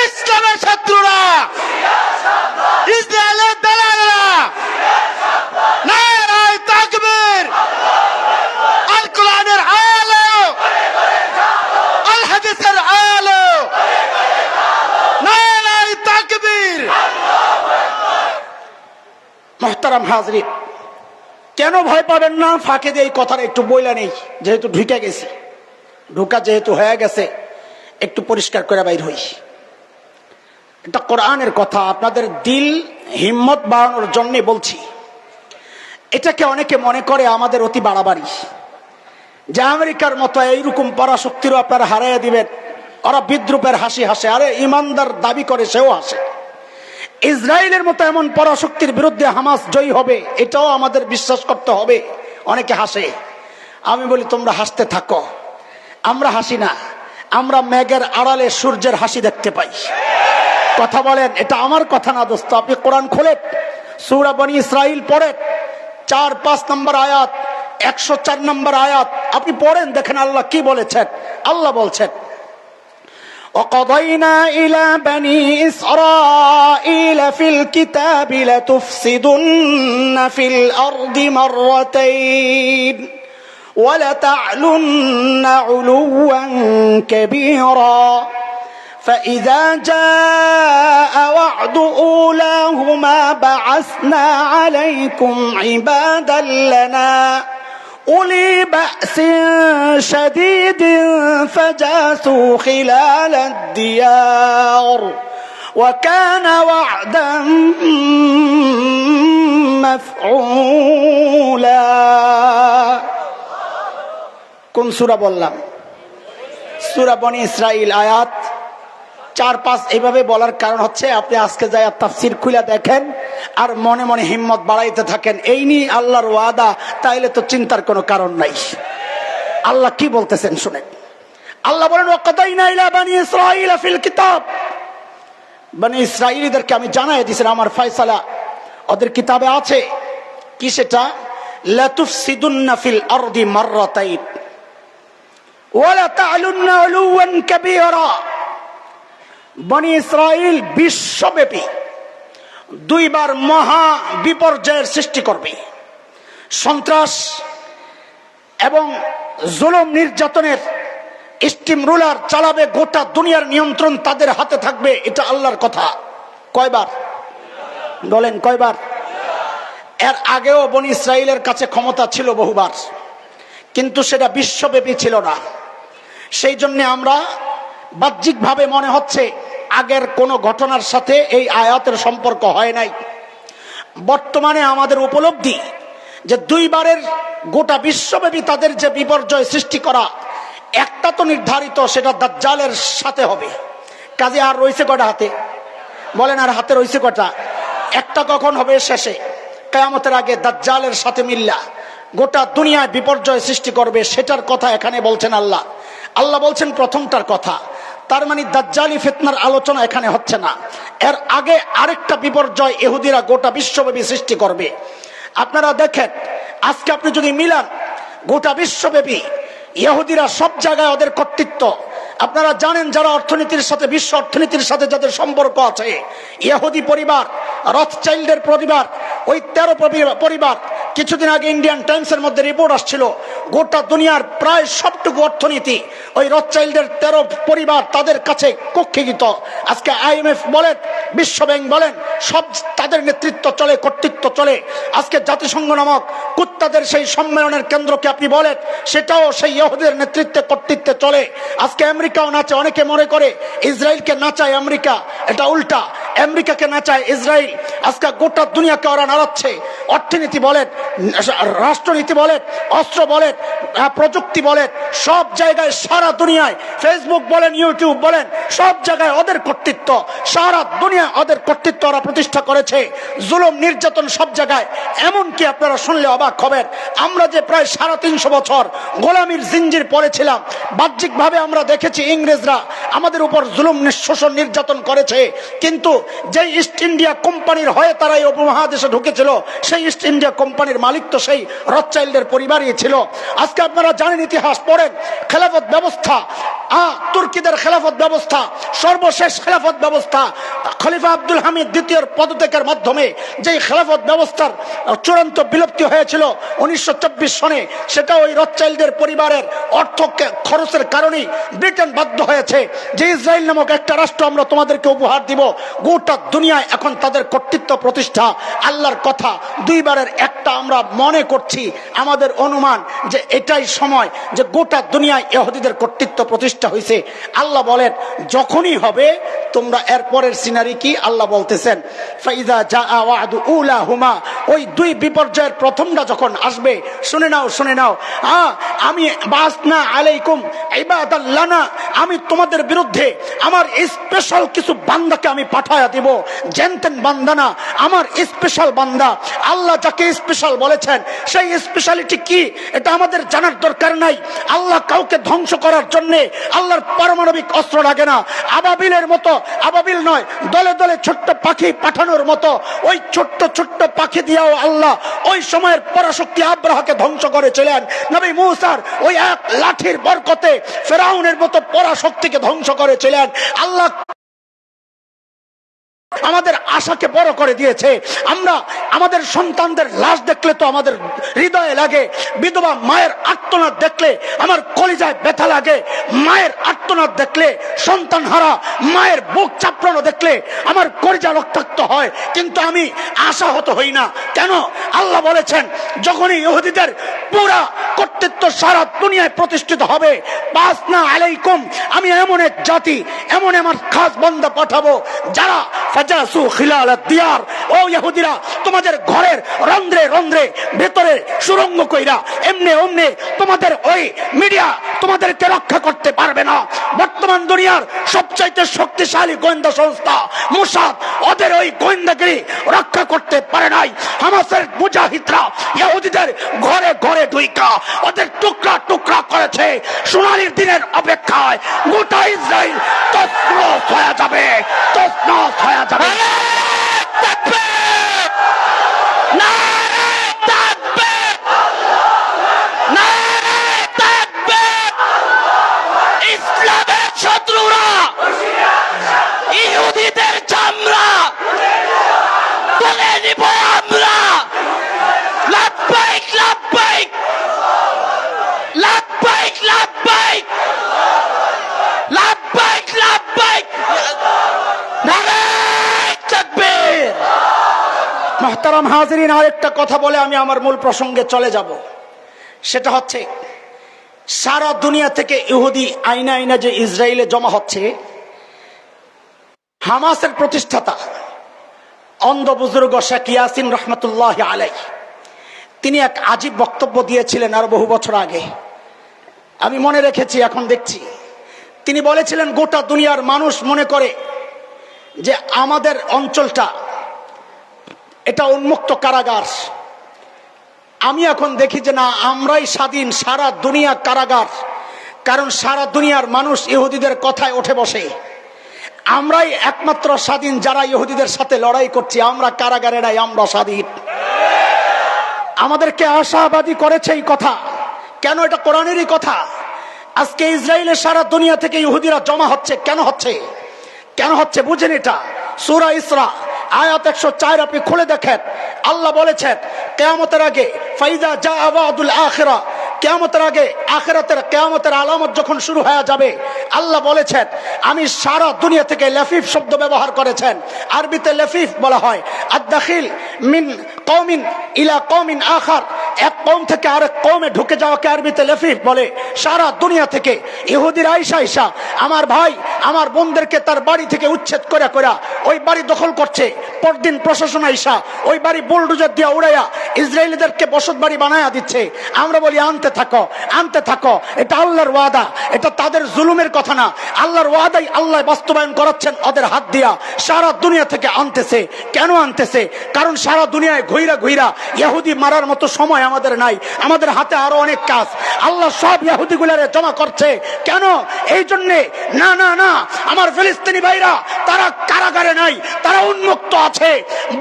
[SPEAKER 1] ইসলামের শত্রুরা, ইসরায়েলের দালালেরা, নারায়ে তাকবীর। আল কোরআনের আলো, আল হাদিসের আলো, নারায়ে তাকবীর। মুহতারাম হাজরিন, কেন ভয় পাবেন না? ফাঁকে দিয়ে এই কথাটা একটু বইলা নেই, যেহেতু ঢুকে গেছি। ঢোকা যেহেতু হয়ে গেছে, একটু পরিষ্কার করে বাইর হই। এটা কোরআনের কথা, আপনাদের দিল হিম্মত বাড়ানোর জন্য বলছি। এটাকে অনেকে মনে করে আমাদের অতি বাড়াবাড়ি, যে আমেরিকার মতো এইরকম পরাশক্তিরও আপনারা হারাইয়া দিবেন। ওরা বিদ্রুপের হাসি হাসে, আরে ইমানদার দাবি করে সেও হাসে। ইসরায়েলের মতো এমন পরাশক্তির বিরুদ্ধে হামাস জয়ী হবে, এটাও আমাদের বিশ্বাস করতে হবে। অনেকে হাসে, আমি বলি তোমরা হাসতে থাকো, আমরা হাসি না, আমরা মেঘের আড়ালে সূর্যের হাসি দেখতে পাই। কথা বলেন, এটা আমার কথা না দোস্ত। আপনি কোরআন খোলেন, সূরা বনী ইসরাইল পড়েন, 4-5 নম্বর আয়াত, 104 নম্বর আয়াত আপনি পড়েন, দেখেন আল্লাহ কি বলেছেন। আল্লাহ বলছেন, وقضينا إلى بني إسرائيل في الكتاب لتفسدن في الأرض مرتين ولتعلن علوا كبيرا فإذا جاء وعد أولاهما بعثنا عليكم عبادا لنا أولي بأس شديد فجاسوا خلال الديار وكان وعدا مفعولا। কোন সূরা বললাম? সূরা বনী ইসরাইল আয়াত 4-5। এইভাবে বলার কারণ হচ্ছে, আপনি আজকে যাই তাফসীর খুলে দেখেন আর মনে মনে হিম্মত বাড়াইতে থাকেন, এই নিয়ে আল্লাহর ওয়াদা, তাইলে তো চিন্তার কোনো কারণ নাই। আল্লাহ কি বলতেছেন শুনেন। আল্লাহ বলেন, ওয়াকাদাইনা ইলা বানি ইসরাইল ফিল কিতাব। বনী ইসরাইলীদেরকে আমি জানাই দিয়েছি, আমার ফয়সালা ওদের কিতাবে আছে। কি সেটা? লাতুফসিদুন্না ফিল আরদি মাররাতাইন ওয়ালা তা'লুন্না উলুওয়ান কাবীরা। বনী ইসরাইল বিশ্বব্যাপী 2 বার মহা বিপর্যয়ের সৃষ্টি করবে। সন্ত্রাস এবং জুলুম নির্যাতনের স্টিম রুলার চালাবে, গোটা দুনিয়ার নিয়ন্ত্রণ তাদের হাতে থাকবে। এটা আল্লাহর কথা। কয়বার বলেন, কয়বার? এর আগেও বনী ইসরাইলের কাছে ক্ষমতা ছিল বহুবার, কিন্তু সেটা বিশ্বব্যাপী ছিল না। সেই জন্য আমরা বাহ্যিকভাবে মনে হচ্ছে আগের কোন ঘটনার সাথে এই আয়াতের সম্পর্ক হয় নাই। বর্তমানে আমাদের উপলব্ধি যে 2 বারের গোটা বিশ্বব্যাপী তাদের যে বিপর্যয় সৃষ্টি করা, একটা তো নির্ধারিত, সেটা দাজ্জালের সাথে হবে। কাজে আর রয়েছে কয়টা হাতে? বলেন, আর হাতে রয়েছে কয়টা? একটা কখন হবে? শেষে, কিয়ামতের আগে দাজ্জালের সাথে মিল্লা গোটা দুনিয়ায় বিপর্যয় সৃষ্টি করবে, সেটার কথা এখানে বলছেন আল্লাহ। আল্লাহ বলছেন প্রথমটার কথা। তার মানে দাজ্জালি ফিতনার আলোচনা এখানে হচ্ছে না। এর আগে আরেকটা বিপর্যয় ইহুদিরা গোটা বিশ্বব্যাপী সৃষ্টি করবে। আপনারা দেখেন, আজকে আপনি যদি মিলান গোটা বিশ্বব্যাপী ইহুদিরা সব জায়গায় ওদের কর্তৃত্ব। আপনারা জানেন, যারা অর্থনীতির সাথে, বিশ্ব অর্থনীতির সাথে যাদের সম্পর্ক আছে, ইহুদি পরিবার, রথচাইল্ডের পরিবার, ওই 13 পরিবার। কিছুদিন আগে ইন্ডিয়ান টাইমসের মধ্যে রিপোর্ট আসছিল, গোটা দুনিয়ার প্রায় সবটুকু অর্থনীতি ওই রথচাইল্ডের 13 পরিবার তাদের কাছে কক্ষিগত। আজকে IMF বলেন, বিশ্ব ব্যাংক বলেন, সব তাদের নেতৃত্ব চলে, কর্তৃত্ব চলে। আজকে জাতিসংঘ নামক কুত্তাদের সেই সম্মেলনের কেন্দ্রকে আপনি বলেন, সেটাও সেই ইহুদিদের নেতৃত্বে, কর্তৃত্বে চলে। আজকে আমেরিকাও নাচে। অনেকে মনে করে ইসরায়েলকে নাচায় আমেরিকা, এটা উল্টা। আমেরিকাকে নাচায় ইসরায়েল। আজকে গোটা দুনিয়াকে ওরা নাড়াচ্ছে। অর্থনীতি বলেন, রাষ্ট্রনীতি বলেন, অস্ত্র বলেন, প্রযুক্তি বলেন, সব জায়গায় সারা দুনিয়ায়, ফেসবুক বলেন, ইউটিউব বলেন, সব জায়গায় ওদের কর্তৃত্ব। সারা দুনিয়া ওদের কর্তৃত্ব ওরা প্রতিষ্ঠা করেছে। জুলুম নির্যাতন সব জায়গায়। এমনকি আপনারা শুনলে অবাক হবেন, আমরা যে প্রায় 350 বছর গোলামির জিঞ্জির পড়েছিলাম, বাহ্যিকভাবে আমরা দেখেছি ইংরেজরা আমাদের উপর জুলুম, শোষণ, নির্যাতন করেছে। কিন্তু যে ইস্ট ইন্ডিয়া কোম্পানির হয়ে তারা এই উপমহাদেশে ঢুকেছিল, সেই ইস্ট ইন্ডিয়া কোম্পানির মালিক তো সেই রথচাইল্ডের পরিবারই ছিল। আজকে আপনারা জানেন, ইতিহাস পড়েন, খেলাফত ব্যবস্থা তুর্কিদের খেলাফত ব্যবস্থা, সর্বশেষ খেলাফত ব্যবস্থা খলিফা আব্দুল হামিদ দ্বিতীয়র পদত্যাগের মাধ্যমে যে খেলাফত ব্যবস্থার চূড়ান্ত বিলুপ্তি হয়েছিল 1924 সনে, সেটা ওই রথচাইল্ডদের পরিবারের অর্থ খরচের কারণেই ব্রিটেন বাধ্য হয়েছে যে ইসরায়েল নামক একটা রাষ্ট্র আমরা তোমাদেরকে উপহার দিব। গোটা দুনিয়ায় এখন তাদের কর্তৃত্ব প্রতিষ্ঠা। আল্লাহর কথা, দুইবারের একটা আমরা মনে করছি, আমাদের অনুমান যে এটাই সময় যে গোটা দুনিয়ায় ইহুদিদের কর্তৃত্ব প্রতিষ্ঠা হয়েছে। আল্লাহ বলেন যখনই হবে, তোমরা এরপরের সিনারি কি আল্লাহ বলতেছেন, ফাইজা জাআ ওয়াদু উলাহুমা, ওই দুই বিপর্যয়ের প্রথমটা যখন আসবে, শুনে নাও শুনে নাও, আমি বাসনা আলাইকুম ইবাদাল লানা, আমি তোমাদের বিরুদ্ধে আমার স্পেশাল কিছু বান্দাকে আমি পাঠায়া দিব। জেনতেন বান্দা না, আমার স্পেশাল বান্দা। আল্লাহ যাকে স্পেশাল বলেছেন সেই স্পেশালিটি কি এটা আমাদের জানার দরকার নাই। আল্লাহ কাউকে ধ্বংস করার জন্য আল্লাহর পারমাণবিক অস্ত্র লাগে না। আবাবিলের মতো, আবাবিল নয়, দলে দলে ছোট্ট পাখি পাঠানোর মতো ওই ছোট্ট ছোট্ট পাখি দিয়েও আল্লাহ ওই সময়ের পরাশক্তি আব্রাহাকে ধ্বংস করেছিলেন। নবী মূসার ওই এক লাঠির বরকতে ফেরাউনের মতো পরাশক্তিকে ধ্বংস করেছিলেন। আল্লাহ আমাদের আশাকে বড় করে দিয়েছে। আমরা আমাদের সন্তানদের লাশ দেখলে তো আমাদের হৃদয়ে লাগে, বিধবা মায়ের আর্তনাদ দেখলে আমার কলিজায় ব্যথা লাগে, মায়ের আর্তনাদ দেখলে, সন্তান হারা মায়ের বুক চাপড়ানো দেখলে আমার কলিজা রক্তাক্ত হয়, কিন্তু আমি আশাহত হই না। কেন? আল্লাহ বলেছেন যখনই ইহুদিদের পুরা কর্তৃত্ব সারা দুনিয়ায় প্রতিষ্ঠিত হবে, বাসনা আলাইকুম, আমি এমন এক জাতি, এমন আমার খাস বান্দা পাঠাবো যারা ফাজাসু খিলালাদ দিয়ার, ও ইহুদিরা তোমাদের ঘরের রন্ধ্রে রন্ধ্রে ভেতরে সুরঙ্গ কইরা এমনে ওমনে তোমাদের ওই মিডিয়া তোমাদেরকে রক্ষা করতে পারবে না। বর্তমান দুনিয়ার সবচাইতে শক্তিশালী গোয়েন্দা সংস্থা মোসাদ ওদের ওই গোয়েন্দাগিরি রক্ষা করতে পারে নাই। হামাসের মুজাহিদরা ইহুদিদের ঘরে ঘরে ঢুইকা ওদের টুকরা টুকরা করেছে। সোনালির দিনের অপেক্ষায় গোটা ইসরায়েল তছনছ হয়ে যাবে, তছনছ হয়ে যাবে।
[SPEAKER 2] ইসলামের শত্রুরা ইহুদিদের চামড়া তুলে নিব আমরা। লাব্বাইক লাব্বাইক লাব্বাইক লাব্বাইক লাব্বাইক লাব্বাইক, নারায়ে তাকবীর।
[SPEAKER 1] মুহতারাম হাজিরিন, আরেকটা কথা বলে আমি আমার মূল প্রসঙ্গে চলে যাব। সেটা হচ্ছে সারা দুনিয়া থেকে ইহুদি আইনা আইনা যে ইসরায়েলে জমা হচ্ছে, হামাসের প্রতিষ্ঠাতা অন্ধ বুজুর্গ শেখ ইয়াসিন রহমতুল্লাহ আলাইহি, তিনি এক আজীব বক্তব্য দিয়েছিলেন আরো বহু বছর আগে, আমি মনে রেখেছি, এখন দেখছি। তিনি বলেছিলেন গোটা দুনিয়ার মানুষ মনে করে যে আমাদের অঞ্চলটা এটা উন্মুক্ত কারাগার। আমি এখন দেখি যে না, আমরাই স্বাধীন, সারা দুনিয়া কারাগার। কারণ সারা দুনিয়ার মানুষ ইহুদিদের কথায় ওঠে বসে। আমরাই একমাত্র স্বাধীন যারা ইহুদিদের সাথে লড়াই করছি। আমরা কারাগারে নাই, আমরা স্বাধীন। আমাদেরকে আশাবাদী করেছে এই কথা। কেন? এটা কোরআনেরই কথা। আজকে ইসরায়েলের সারা দুনিয়া থেকে ইহুদিরা জমা হচ্ছে। কেন হচ্ছে? কেন হচ্ছে বুঝেন? এটা সূরা ইসরা আয়াত 104 আপনি খুলে দেখেন। আল্লাহ বলেছেন কিয়ামতের আগে ফাইজা জাআ ওয়াদুল আখিরা, কিয়ামতের আগে আখিরাতের কিয়ামতের আলামত যখন শুরু হয়ে যাবে, আল্লাহ বলেছেন আমি সারা দুনিয়া থেকে লফিফ শব্দ ব্যবহার করেছেন। আরবিতে লফিফ বলা হয় আদ-দাখিল মিন কওমিন ইলা কওমিন আখার, এক কওম থেকে আরেক কওমে ঢুকে যাওয়াকে আরবিতে লফিফ বলে। সারা দুনিয়া থেকে ইহুদিরা আইসা আমার ভাই আমার বোনদেরকে তার বাড়ি থেকে উচ্ছেদ করে ওই বাড়ি দখল করছে। পরদিন প্রশাসন আইসা ওই বাড়ি বুলডোজার দিয়ে উড়াইয়া ইসরায়েলিদেরকে বসত বাড়ি বানায়া দিচ্ছে। আমরা বলি আনতে থাকো, আনতে থাকো। এটা আল্লাহর ওয়াদা, এটা তাদের জুলুমের কথা না। আল্লাহর ওয়াদাই আল্লাহ বাস্তবায়ন করাচ্ছেন ওদের হাত দিয়া। সারা দুনিয়া থেকে আনতেছে। কেন আনতেছে? কারণ সারা দুনিয়ায় ঘুইরা ঘুইরা ইহুদি মারার মতো সময় আমাদের নাই, আমাদের হাতে আরো অনেক কাজ। আল্লাহ সব ইহুদিগুলারে জমা করছে। কেন? এই জন্যে না না না, না, আমার ফিলিস্তিনি ভাইরা তারা কারাগারে নাই, তারা উন্মুক্ত আছে,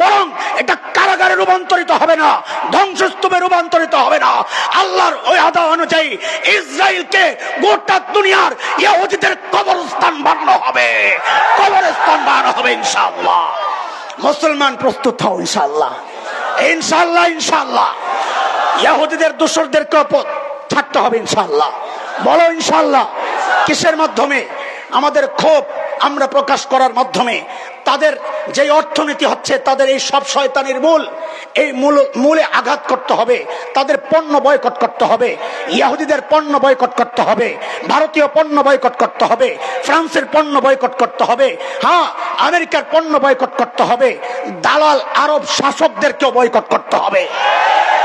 [SPEAKER 1] বরং এটা কারাগারে রূপান্তরিত হবে না, ধ্বংসস্তূপে রূপান্তরিত হবে না। আল্লাহর ওই আদা অনুযায়ী ইসরায়েলকে গোটা দুনিয়ার ইহুদিদের কবরস্থান বানানো হবে, কবরস্থান বানানো হবে ইনশাআল্লাহ। মুসলমান প্রস্তুত হও ইনশাআল্লাহ, ইনশাআল্লাহ, ইনশাআল্লাহ। ইহুদিদের দোসরদেরকে ছাড়তে হবে ইনশাআল্লাহ। বলো ইনশাআল্লাহ। কিসের মাধ্যমে? আমাদের ক্ষোভ আমরা প্রকাশ করার মাধ্যমে। তাদের যে অর্থনীতি হচ্ছে, তাদের এই সব শয়তানির এই মূলে আঘাত করতে হবে। তাদের পণ্য বয়কট করতে হবে, ইহুদিদের পণ্য বয়কট করতে হবে, ভারতীয় পণ্য বয়কট করতে হবে, ফ্রান্সের পণ্য বয়কট করতে হবে, হ্যাঁ আমেরিকার পণ্য বয়কট করতে হবে, দালাল আরব শাসকদেরকেও বয়কট করতে হবে।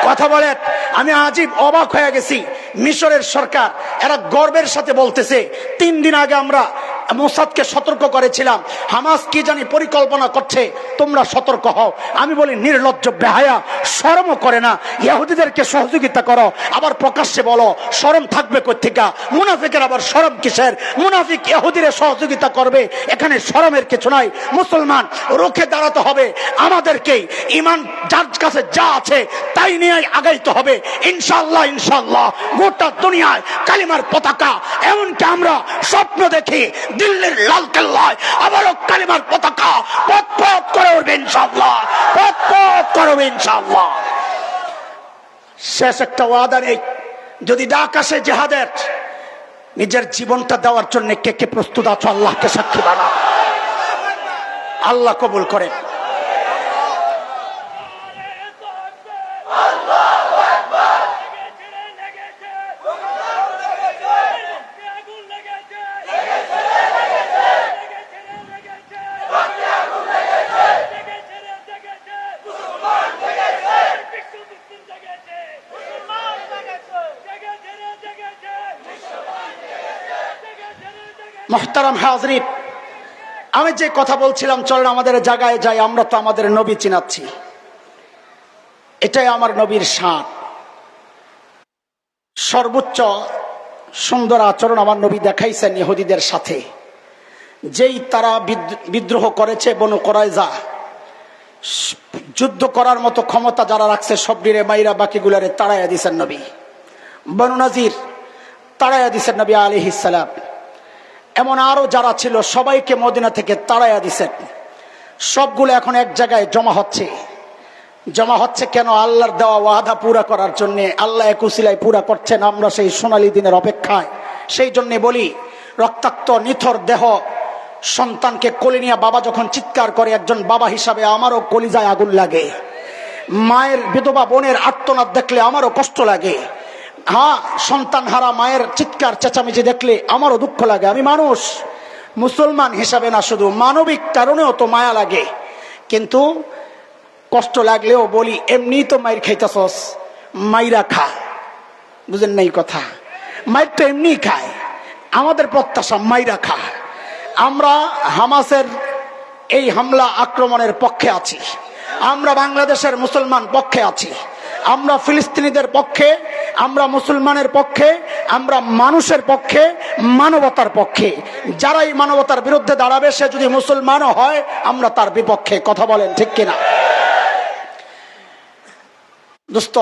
[SPEAKER 1] কথা বলেন। আমি আজীব অবাক হয়ে গেছি, মিশরের সরকার এরা গর্বের সাথে বলতেছে 3 দিন আগে আমরা মোসাদকে সতর্ক করেছিলাম, হামাস কি জানি পরিকল্পনা করছে, তোমরা সতর্ক হও। আমি বলি নির্লজ্জ বেহায়া, শরমও করে না, ইহুদিদেরকে সহযোগিতা করো আবার প্রকাশ্যে বলো, শরম থাকবে কোত্থেকে? মুনাফিকের আবার শরম কিসের? মুনাফিক ইহুদিরে সহযোগিতা করবে, এখানে শরমের কিছু নাই। মুসলমান রুখে দাঁড়াতে হবে, আমাদেরকেই ইমান যার কাছে যা আছে তাই নিয়ে আগাইতে হবে ইনশাআল্লাহ, ইনশাআল্লাহ। গোটা দুনিয়ায় কালিমার পতাকা, এমনকি আমরা স্বপ্ন দেখি দিল্লির লাল কেল্লায় আবারও কালিমার পতাকা পথ পথ করে উঠবে ইনশাআল্লাহ, পথ পথ করবে ইনশাআল্লাহ। শেষ একটা ওয়াদা নেই, যদি ডাক আসে জিহাদের, নিজের জীবনটা দেওয়ার জন্য কে কে প্রস্তুত আছো? আল্লাহকে সাক্ষী বানাও, আল্লাহ কবুল করেন। মুহতারাম হাজরিন, আমি যে কথা বলছিলাম, চলেন আমাদের জায়গায় যাই। আমরা তো আমাদের নবী চিনাচ্ছি, এটাই আমার নবীর শান। সর্বোচ্চ সুন্দর আচরণ আমার নবী দেখাইছেন ইহুদিদের সাথে। যেই তারা বিদ্রোহ করেছে, বনু কুরাইজা, যুদ্ধ করার মতো ক্ষমতা যারা রাখছে সবরিরে মাইরা বাকিগুলারে তাড়াইয়া দিছেন নবী। বনু নাজির তাড়াইয়া দিছেন নবী আলাইহিস সালাম। এমন আরো যারা ছিল সবাইকে মদিনা থেকে তাড়াইয়া দিছেন। সবগুলো এখন এক জায়গায় জমা হচ্ছে কেন? আল্লাহর দেওয়া ওয়াদা পুরা করার জন্য। আল্লাহ এক উসিলায় পুরা করছেন, আমরা সেই সোনালী দিনের অপেক্ষায়। সেই জন্য বলি, রক্তাক্ত নিথর দেহ সন্তানকে কোলে নিয়ে বাবা যখন চিৎকার করে, একজন বাবা হিসাবে আমারও কলিজায় আগুন লাগে। মায়ের বিধবা বোনের আর্তনাদ দেখলে আমারও কষ্ট লাগে। হ্যাঁ, সন্তান হারা মায়ের চিৎকার চেঁচামেচি দেখলে আমারও দুঃখ লাগে। আমি মানুষ, মুসলমান হিসাবে না, শুধু মানবিক কারণেও তো মায়া লাগে। কিন্তু কষ্ট লাগলেও বলি, এমনি তো মায়ের খাইতেছস, মাইরা খা। বুঝেন নাই কথা? মায়ের তো এমনি খায়, আমাদের প্রত্যাশা মাইরা খা। আমরা হামাসের এই হামলা আক্রমণের পক্ষে আছি, আমরা বাংলাদেশের মুসলমান পক্ষে আছি, আমরা ফিলিস্তিনিদের পক্ষে, আমরা মুসলমানের পক্ষে, আমরা মানুষের পক্ষে, মানবতার পক্ষে। যারা এই মানবতার বিরুদ্ধে দাঁড়াবে, সে যদি মুসলমানও হয়, আমরা তার বিপক্ষে। কথা বলেন ঠিক কিনা? দোস্ত,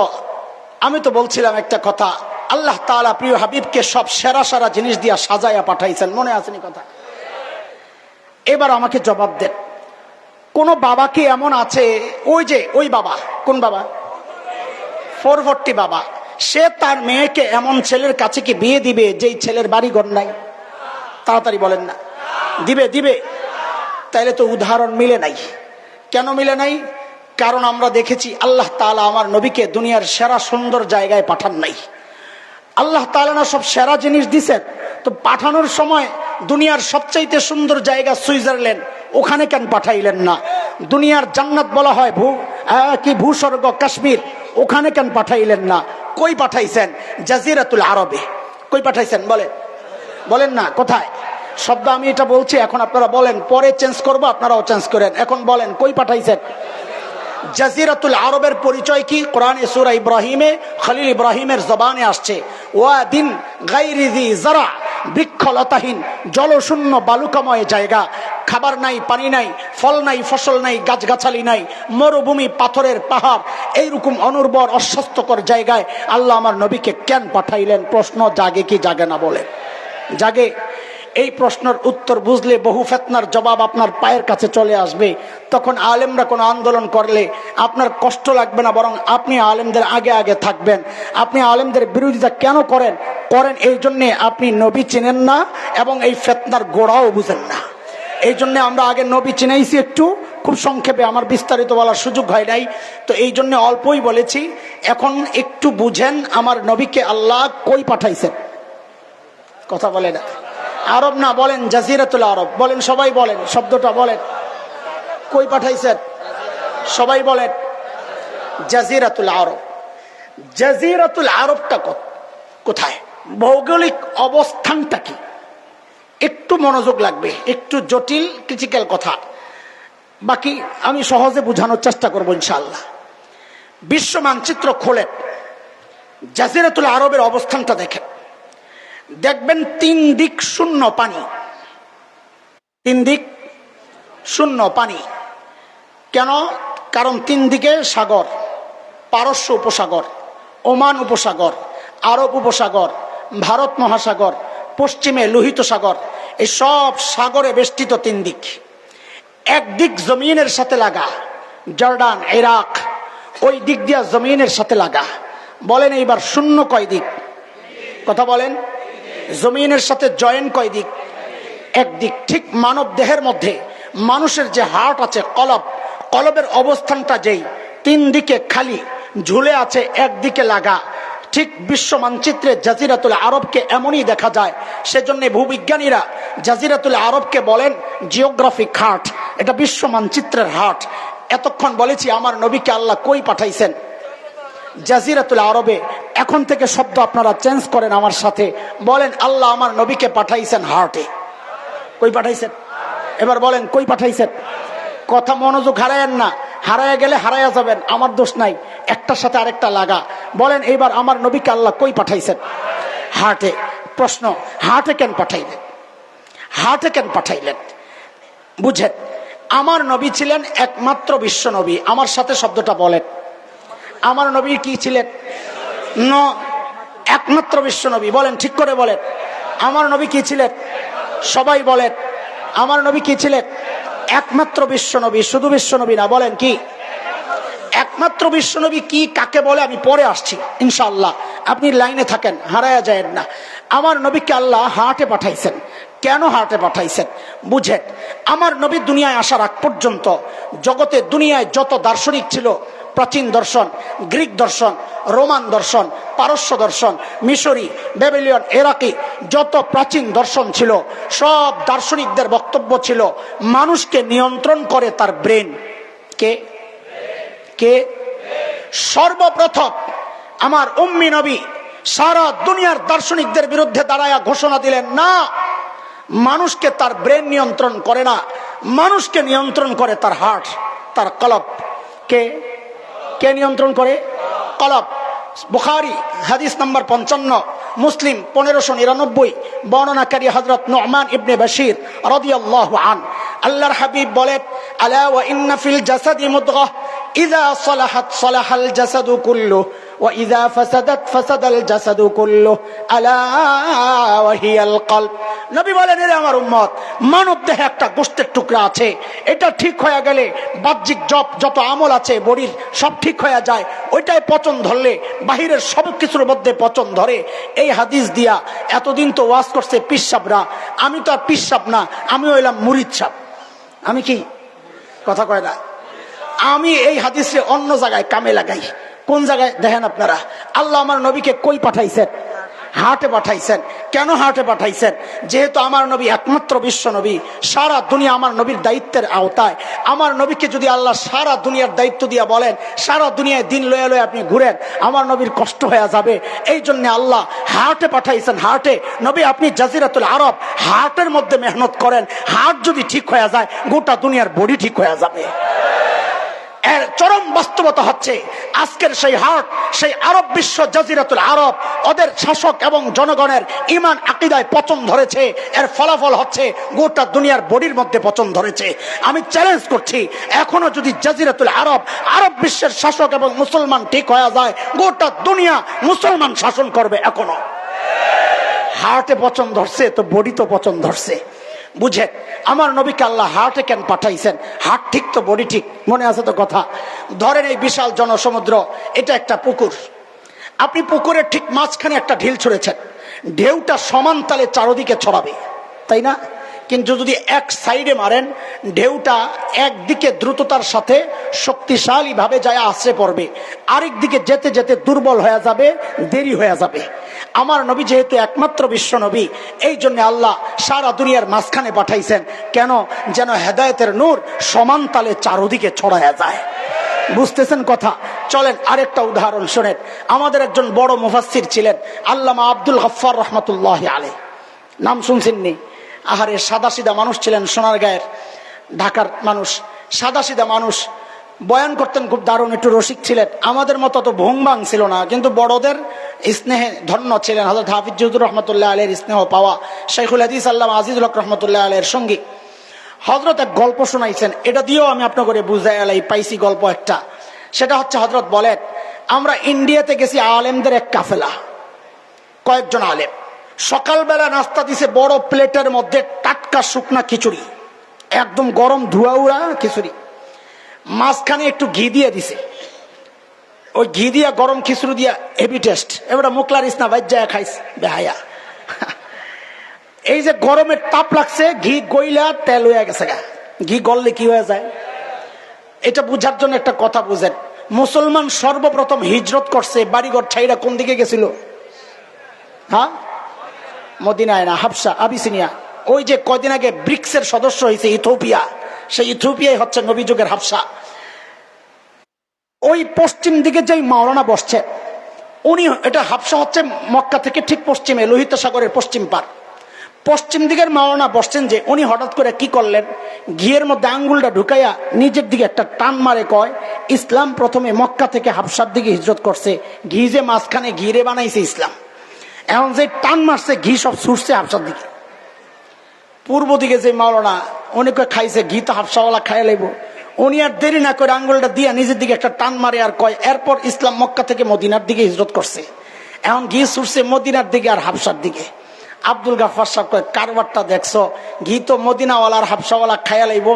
[SPEAKER 1] আমি তো বলছিলাম একটা কথা, আল্লাহ তাআলা প্রিয় হাবিবকে সব সেরা সেরা জিনিস দিয়া সাজাইয়া পাঠাইছেন, মনে আসেনি কথা? এবার আমাকে জবাব দেন, কোন বাবা কি এমন আছে? ওই বাবা, কোন বাবা? 440 বাবা, সে তার মেয়েকে এমন ছেলের কাছে কি বিয়ে দিবে যেই ছেলের বাড়িঘর নাই? তাড়াতাড়ি বলেন না। দিবে? তাইলে তো উদাহরণ মিলে নাই। কেন মিলে নাই? কারণ আমরা দেখেছি আল্লাহ তাআলা আমার নবীকে দুনিয়ার সেরা সুন্দর জায়গায় পাঠান নাই। আল্লাহ তাআলা না সব সেরা জিনিস দিছেন, তো পাঠানোর সময় দুনিয়ার সবচাইতে সুন্দর জায়গা সুইজারল্যান্ড, ওখানে কেন পাঠাইলেন না? দুনিয়ার জান্নাত বলা হয় ভূস্বর্গ কাশ্মীর, ওখানে কেন পাঠাইলেন না? কই পাঠাইছেন? জাজিরাতুল আরবে। কই পাঠাইছেন বলেন না, কোথায়? শব্দ আমি এটা বলছি, এখন আপনারা বলেন, পরে চেঞ্জ করবো, আপনারাও চেঞ্জ করেন। এখন বলেন কই পাঠাইছেন? জাজিরাতুল আরবের পরিচয় কি? কোরআনে সূরা ইব্রাহিমে খলিল ইব্রাহিমের জবানে আসছে, ওয়াদিন গায়রি যি জারা, বৃক্ষলতাহীন জলশূন্য বালুকাময় জায়গা, খাবার নাই, পানি নাই, ফল নাই, ফসল নাই, গাছগাছালি নাই, মরুভূমি, পাথরের পাহাড়, এইরকম অনুর্বর অস্বাস্থ্যকর জায়গায় আল্লাহ আমার নবীকে কেন পাঠাইলেন? প্রশ্ন জাগে কি জাগে না? বলে জাগে। এই প্রশ্নের উত্তর বুঝলে বহু ফিতনার জবাব আপনার পায়ের কাছে চলে আসবে। তখন আলেমরা কোনো আন্দোলন করলে আপনার কষ্ট লাগবে না, বরং আপনি আলেমদের আগে আগে থাকবেন। আপনি আলেমদের বিরোধিতা কেন করেন? এই জন্যে আপনি নবী চিনেন না এবং এই ফিতনার গোড়াও বুঝেন না। এই জন্য আমরা আগে নবী চিনাইছি একটু, খুব সংক্ষেপে, আমার বিস্তারিত বলার সুযোগ হয় নাই, তো এই জন্য অল্পই বলেছি। এখন একটু বুঝেন আমার নবীকে আল্লাহ কই পাঠাইছেন। কথা বলে না, আরব না, বলেন জাজিরাতুল আরব, বলেন সবাই, বলেন শব্দটা বলেন, কই পাঠাইছেন সবাই বলেন? জাজিরাতুল আরব। জাজিরাতুল আরবটা কোথায়? ভৌগোলিক অবস্থানটা কি? একটু মনোযোগ লাগবে, একটু জটিল ক্রিটিক্যাল কথা, বাকি আমি সহজে বোঝানোর চেষ্টা করবো ইনশাআল্লাহ। বিশ্ব মানচিত্র খোলেন, জাজিরাতুল আরবের অবস্থানটা দেখেন, দেখবেন 3 দিক শূন্য পানি। 3 দিক শূন্য পানি কেন? কারণ 3 দিকে সাগর, পারস্য উপসাগর, ওমান উপসাগর, আরব উপসাগর, ভারত মহাসাগর, পশ্চিমে লোহিত সাগর, এই সব সাগরে বেষ্টিত 3 দিক। একদিক জমিনের সাথে লাগা, জর্ডান, ইরাক, ওই দিক দিয়া জমিনের সাথে লাগা। বলেন এইবার শূন্য কয় দিক? কথা বলেন। জমিনের সাথে জয়েন কয় দিক? একদিক। ঠিক মানব দেহের মধ্যে মানুষের যে হার্ট আছে, কলবের অবস্থানটা যেই 3 দিকে খালি ঝুলে আছে, একদিকে লাগা। ঠিক বিশ্ব মানচিত্রে জাজিরাতুল আরবকে এমনই দেখা যায়। সেজন্য ভূবিজ্ঞানীরা জাজিরাতুল আরবকে বলেন জিওগ্রাফিক হার্ট, এটা বিশ্ব মানচিত্রের হার্ট। এতক্ষণ বলেছি আমার নবীকে আল্লাহ কই পাঠাইছেন? জাজিরাতুল আরবে। এখন থেকে শব্দ আপনারা চেঞ্জ করেন আমার সাথে, বলেন আল্লাহ আমার নবীকে পাঠাইছেন হার্টে। কই পাঠাইছেন? এবার বলেন কই পাঠাইছেন? কথা মনোযোগ হারায়েন না, হারায় গেলে হারায়া যাবেন, আমার দোষ নাই, একটার সাথে আরেকটা লাগা। বলেন এইবার আমার নবীকে আল্লাহ কই পাঠাইছেন? হার্টে। প্রশ্ন, হার্টে কেন পাঠাইলেন? হার্টে কেন পাঠাইলেন? বুঝেন, আমার নবী ছিলেন একমাত্র বিশ্ব নবী। আমার সাথে শব্দটা বলেন, আমার নবী কি ছিলেন? একমাত্র বিশ্ব নবী। বলেন, ঠিক করে বলেন, আমার নবী কি ছিলেন? সবাই বলেন, আমার নবী কি ছিলেন? একমাত্র বিশ্ব নবী। শুধু বিশ্ব নবী না, বলেন কি? একমাত্র বিশ্ব নবী কি কাকে বলে আমি পরে আসছি ইনশাআল্লাহ, আপনি লাইনে থাকেন, হারায়া যায়েন না। আমার নবীকে আল্লাহ হার্টে পাঠাইছেন। কেন হার্টে পাঠাইছেন? বুঝেন, আমার নবী দুনিয়ায় আসার আগ পর্যন্ত জগতে দুনিয়ায় যত দার্শনিক ছিল, প্রাচীন দর্শন, গ্রিক দর্শন, রোমান দর্শন, পারস্য দর্শন, মিশরি, ব্যাবিলিয়ন, ইরাকি, যত প্রাচীন দর্শন ছিল, সব দার্শনিকদের বক্তব্য ছিল মানুষকে নিয়ন্ত্রণ করে তার ব্রেন। কে কে? সর্বপ্রথম আমার উম্মি নবী সারা দুনিয়ার দার্শনিকদের বিরুদ্ধে দাঁড়ায়া ঘোষণা দিলেন, না, মানুষকে তার ব্রেন নিয়ন্ত্রণ করে না, মানুষকে নিয়ন্ত্রণ করে তার হার্ট, তার কলব। কে কে নিয়ন্ত্রণ করে? কলব। বুখারী হাদিস নাম্বার 55, মুসলিম 1599, বর্ণনাকারী হযরত নু'মান ইবনে বাশির রাদিয়াল্লাহু আন। আল্লাহর হাবিব বলেন, আলা ওয়া ইন্না ফিল জাসাদি মুদগাহ ইযা সালাহাত সালাহাল জাসাদু কুল্লুহু ওয়া ইযা ফাসাদাত ফাসাদাল জাসাদু কুল্লুহু আলা ওয়া হিয়াল কলব। নবী বলেন, এরে আমার উম্মত, মানব দেহে একটা গোশতের টুকরা আছে, এটা ঠিক হয়ে গেলে বাহ্যিক যত আমল আছে বডির সব ঠিক হয়ে যায়। ওইটাই পচন ধরলে বাহিরের সব কিছুর মধ্যে পচন ধরে। এই হাদিস দিয়া এতদিন তো ওয়াজ করছে পিসাবরা, আমি তো আর পিসাব না, আমি হইলাম মুরিদ সাহেব। আমি কি? কথা কয় না। আমি এই হাদিসে অন্য জায়গায় কামে লাগাই। কোন জায়গায়? দেখেন আপনারা, আল্লাহ আমার নবীকে কই পাঠাইছেন? হার্টে পাঠাইছেন। কেন হার্টে পাঠাইছেন? যেহেতু আমার নবী একমাত্র বিশ্ব নবী, সারা দুনিয়া আমার নবীর দায়িত্বের আওতায়। আমার নবীকে যদি আল্লাহ সারা দুনিয়ার দায়িত্ব দিয়া বলেন সারা দুনিয়ায় দিন লয়ে লয়ে আপনি ঘুরেন, আমার নবীর কষ্ট হয়ে যাবে। এই জন্য আল্লাহ হার্টে পাঠাইছেন। হার্টে। নবী আপনি জাজিরাতুল আরব, হার্টের মধ্যে মেহনত করেন, হার্ট যদি ঠিক হয়ে যায় গোটা দুনিয়ার বডি ঠিক হয়ে যাবে। এর চরম বাস্তবতা হচ্ছে আজকের সেই হাট, সেই আরব বিশ্ব জাজিরাতুল আরব, ওদের শাসক এবং জনগণের ইমান আকীদায় পচন ধরেছে। এর ফলাফল হচ্ছে গোটা দুনিয়ার বডির মধ্যে পচন ধরেছে। আমি চ্যালেঞ্জ করছি, এখনো যদি জাজিরাতুল আরব, আরব বিশ্বের শাসক এবং মুসলমান ঠিক হয়ে যায়, গোটা দুনিয়া মুসলমান শাসন করবে। এখনো হার্টে পচন ধরছে তো বডি তো পচন ধরছে। বুঝেন, আমার নবীকে আল্লাহ হার্টে কেন পাঠাইছেন? হার্ট ঠিক তো বডি ঠিক, মনে আছে তো কথা? ধরেন এই বিশাল জনসমুদ্র, এটা একটা পুকুর। আপনি পুকুরের ঠিক মাঝখানে একটা ঢিল ছুঁড়েছেন, ঢেউটা সমান তালে চারদিকে ছড়াবে, তাই না? কিন্তু যদি এক সাইডে মারেন, ঢেউটা একদিকে দ্রুততার সাথে শক্তিশালী ভাবে যায় আশ্রে পড়বে, আরেক দিকে যেতে যেতে দুর্বল হয়ে যাবে, দেরি হয়ে যাবে। আমার নবী যেহেতু একমাত্র বিশ্ব নবী, এই জন্য আল্লাহ সারা দুনিয়ার মাঝখানে পাঠাইছেন। কেন? যেন হেদায়েতের নূর সমান তালে চারদিকে ছড়ায়া যায়। বুঝতেছেন কথা? চলেন আরেকটা উদাহরণ শোনেন। আমাদের একজন বড় মুফাসসির ছিলেন আল্লামা আব্দুল গফফার রহমাতুল্লাহি আলাইহি। নাম শুনছেননি? আহারে সাদাসিধা মানুষ ছিলেন, সোনারগাঁয়ের, ঢাকার মানুষ, সাদাসিধা মানুষ। বয়ান করতেন খুব দারুণ, একটু রসিক ছিলেন। আমাদের মতো তো ভোংবাং ছিল না, কিন্তু বড়দের স্নেহে ধন্য ছিলেন। হযরত হাফিজ জহুর রহমতুল্লাহ আলাইহির স্নেহ পাওয়া শাইখুল হাদিস আল্লামা আজিজুল হক রহমতুল্লাহ আলাইহির সঙ্গী। হযরত এক গল্প শোনাইছেন, এটা দিয়েও আমি আপনাকে বুঝাই আলাই পাইছি গল্প একটা। সেটা হচ্ছে, হযরত বলেন, আমরা ইন্ডিয়াতে গেছি আলেমদের এক কাফেলা, কয়েকজন আলেম। সকালবেলা নাস্তা দিছে বড় প্লেটের মধ্যে টাটকা শুকনা খিচুড়ি, একদম গরম ধোয়া উড়া খিচুড়ি, মাঝখানে একটু ঘি দিয়ে দিছে। ওই ঘি দিয়া গরম খিচুড়ি দিয়া হেভি টেস্ট। এবার মুখলারিস না, বাইর যায় খাইস বেহায়া। এই যে গরমের তাপ লাগছে, ঘি গইলা তেল হয়ে গেছে গা। ঘি গললে কি হয়ে যায়? এটা বুঝার জন্য একটা কথা বুঝেন। মুসলমান সর্বপ্রথম হিজরত করছে, বাড়িঘর ছাইরা কোন দিকে গেছিল? হ্যাঁ, মদিনায় না, হাবশা, আবিসিনিয়া। ওই যে কদিন আগে ব্রিক্সের সদস্য হয়েছে ইথিওপিয়া, সেই ইথিওপিয়াই হচ্ছে নবী যুগের হাবশা। ওই পশ্চিম দিকে যেই মাওলানা বসছে, উনি, এটা হাবশা হচ্ছে মক্কা থেকে ঠিক পশ্চিমে, লোহিত সাগরের পশ্চিম পার। পশ্চিম দিকের মাওলানা বসছেন, যে উনি হঠাৎ করে কি করলেন, ঘিয়ের মধ্যে আঙ্গুলটা ঢুকাইয়া নিজের দিকে একটা টান মারে, কয়, ইসলাম প্রথমে মক্কা থেকে হাবশার দিকে হিজরত করছে, ঘি যে মাঝখানে ঘিরে বানাইছে ইসলাম। এখন যে টান মারছে, ঘি সব ছুটছে হাবশার দিকে। পূর্ব দিকে যে মাওলানা, উনি খাইছে ঘি তো হাবশাওয়ালা খাইয়া লাইব, উনি আর দেরি না করে আঙ্গুলটা দিয়া নিজের দিকে একটা টান মারে আর কয়, এরপর ইসলাম মক্কা থেকে মদিনার দিকে হিজরত করছে। এখন ঘি ছুটছে মদিনার দিকে আর হাবশার দিকে। আব্দুল গাফফার সাহেব কয়, কারবারটা দেখছো, ঘি তো মদিনাওয়ালা আর হাবশাওয়ালা খাইয়া লাইব,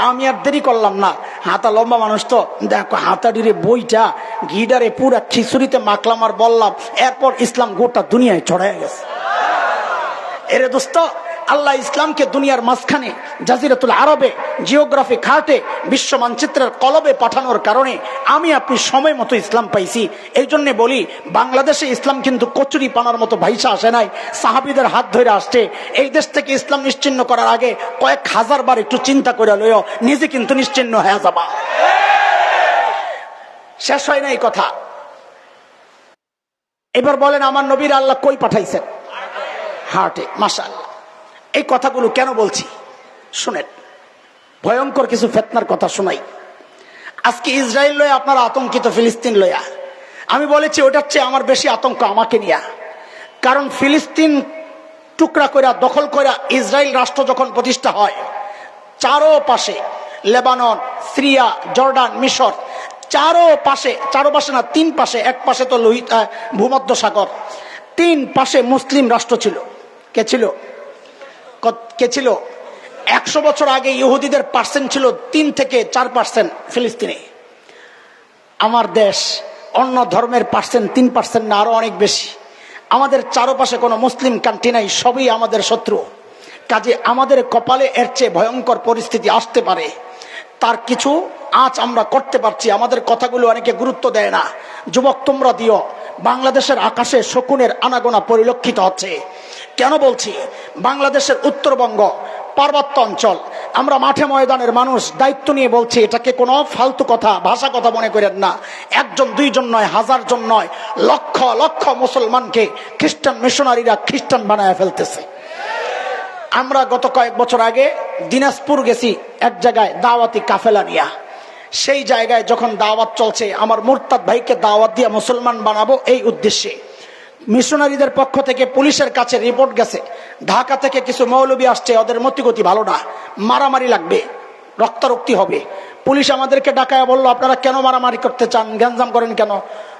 [SPEAKER 1] আমি আর দেরি করলাম না, হাতা লম্বা মানুষ তো, দেখো হাতাডিরে বইটা ঘিডারে পুরা খিচুড়িতে মাখলাম আর বললাম, এরপর ইসলাম গোটা দুনিয়ায় ছড়াই গেছে। এরে দোস্ত, আল্লাহ ইসলামকে দুনিয়ার মাঝখানে জাজিরাতুল আরবে, জিওগ্রাফি খাটে, বিশ্ব মানচিত্রের কলবে পাঠানোর কারণে আমি আপনি সময় মতো ইসলাম পাইছি। এই জন্য বলি, বাংলাদেশে ইসলাম কিন্তু কচুরি পানার মতো ভাইসা আসে নাই, সাহাবীদের হাত ধরে আসছে। এই দেশ থেকে ইসলাম নিশ্চিহ্ন করার আগে কয়েক হাজার বার একটু চিন্তা করে লইও, নিজে কিন্তু নিশ্চিহ্ন হয়ে যাবা। শেষ হয় না এই কথা। এবার বলেন, আমার নবীর আল্লাহ কই পাঠাইছেন? হার্টে। মাশাআল্লাহ। এই কথাগুলো কেন বলছি শুনেন, ভয়ঙ্কর কিছু ফিতনার কথা শোনাই। আজকে ইসরায়েল লয়া আপনারা আতঙ্কিত, ফিলিস্তিন লয়া। আমি বলেছি ওটার চেয়ে আমার বেশি আতঙ্ক আমাকে নিয়া। কারণ ফিলিস্তিন টুকরা কইরা, দখল কইরা ইসরায়েল রাষ্ট্র যখন প্রতিষ্ঠা হয়, চারো পাশে লেবানন, সিরিয়া, জর্ডান, মিশর, চারো পাশে না, তিন পাশে, এক পাশে তো লোহিত ভূমধ্য সাগর, তিন পাশে মুসলিম রাষ্ট্র ছিল। কে ছিল? 100 বছর আগে ইহুদিদের পার্সেন্ট ছিল 3 থেকে 4% ফিলিস্তিনে। আমার দেশ অন্য ধর্মের পার্সেন্ট 3% না, আরো অনেক বেশি। আমাদের চারপাশে কোনো মুসলিম কান্ট্রি নাই, সবই আমাদের শত্রু। কাজে আমাদের কপালে এর চেয়ে ভয়ঙ্কর পরিস্থিতি আসতে পারে, তার কিছু আজ আমরা করতে পারছি। আমাদের কথাগুলো অনেকে গুরুত্ব দেয় না। যুবক তোমরা দিও, বাংলাদেশের আকাশে শকুনের আনাগোনা পরিলক্ষিত হচ্ছে। কেন বলছি? বাংলাদেশের উত্তরবঙ্গ পার্বত্য অঞ্চল, আমরা মাঠে ময়দানের মানুষ, দায়িত্ব নিয়ে বলছি, এটাকে কোনো ফালতু কথা, ভাষা কথা মনে করেন না। একজন দুইজন নয়, হাজার জন নয়, লক্ষ লক্ষ মুসলমানকে খ্রিস্টান মিশনারিরা খ্রিস্টান বানায় ফেলতেছে। আমরা গত কয়েক বছর আগে দিনাজপুর গেছি এক জায়গায় দাওয়াতি কাফেলা নিয়া। সেই জায়গায় যখন দাওয়াত চলছে, আমার মুরতাদ ভাইকে দাওয়াত দিয়ে মুসলমান বানাবো এই উদ্দেশ্যে মিশনারিদের পক্ষ থেকে পুলিশের কাছে রিপোর্ট গেছে, ঢাকা থেকে কিছু মৌলবী আসছে, ওদের মতিগতি ভালো না, মারামারি লাগবে, রক্তারক্তি হবে। পুলিশ আমাদেরকে ডাকায় বললো, আপনারা কেন মারামারি করতে চান, গ্যাঞ্জাম করেন কেন?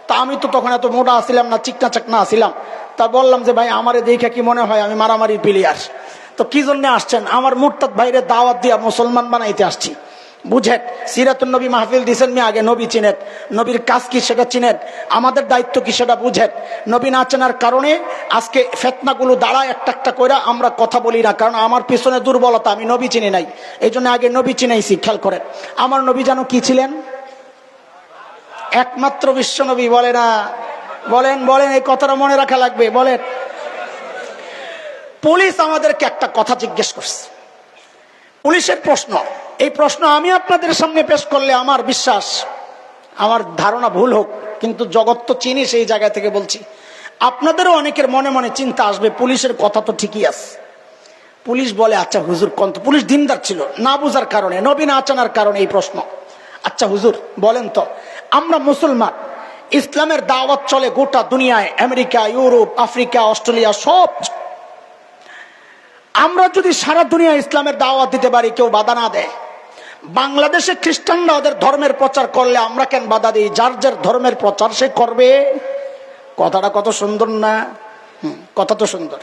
[SPEAKER 1] তা আমি তো তখন এত মোটা আসছিলাম না, চিকনা চাকনা আসছিলাম। তা বললাম যে ভাই, আমারে দেখে কি মনে হয় আমি মারামারি প্লেয়ার? তো কি জন্য আসছেন? আমার মুরতাদ ভাইরে দাওয়াত দিয়া মুসলমান বানাইতে আসছি। বুঝেন, সিরাতুন নবী মাহফিল দিছেন, মি আগে নবী চিনেন, নবীর কাজ কি সেটা চিনেন, আমাদের দায়িত্ব কি সেটা বুঝেন। নবী না চেনার কারণে আজকে ফেতনাগুলো দাঁড়ায় একটা একটা করে আমরা কথা বলি না, কারণ আমার পিছনে দুর্বলতা, আমি নবী চিনি নাই, এই জন্য আগে নবী চিনাইছি। খেয়াল করেন, আমার নবী যেন কি ছিলেন? একমাত্র বিশ্ব নবী। বলে না? বলেন বলেন, এই কথাটা মনে রাখা লাগবে। বলেন। পুলিশ আমাদেরকে একটা কথা জিজ্ঞেস করছে, পুলিশের প্রশ্ন, এই প্রশ্ন আমি আপনাদের সামনে পেশ করলে আমার বিশ্বাস, আমার ধারণা ভুল হোক, কিন্তু জগৎ তো চিনি, সেই জায়গা থেকে বলছি, আপনাদেরও অনেকের মনে মনে চিন্তা আসবে, পুলিশের কথা তো ঠিকই আছে। পুলিশ বলে, আচ্ছা হুজুর, কন্ত পুলিশ দিনদার ছিল, না বুঝার কারণে, নবী না জানার কারণে এই প্রশ্ন। আচ্ছা হুজুর বলেন তো, আমরা মুসলমান, ইসলামের দাওয়াত চলে গোটা দুনিয়ায়, আমেরিকা, ইউরোপ, আফ্রিকা, অস্ট্রেলিয়া, সব। আমরা যদি সারা দুনিয়া ইসলামের দাওয়াত দিতে পারি, কেউ বাধা না দেয়, বাংলাদেশে খ্রিস্টানরা ওদের ধর্মের প্রচার করলে আমরা কেন বাধা দিই? যার যার ধর্মের প্রচার সে করবে। কথাটা কত সুন্দর না? কথা তো সুন্দর।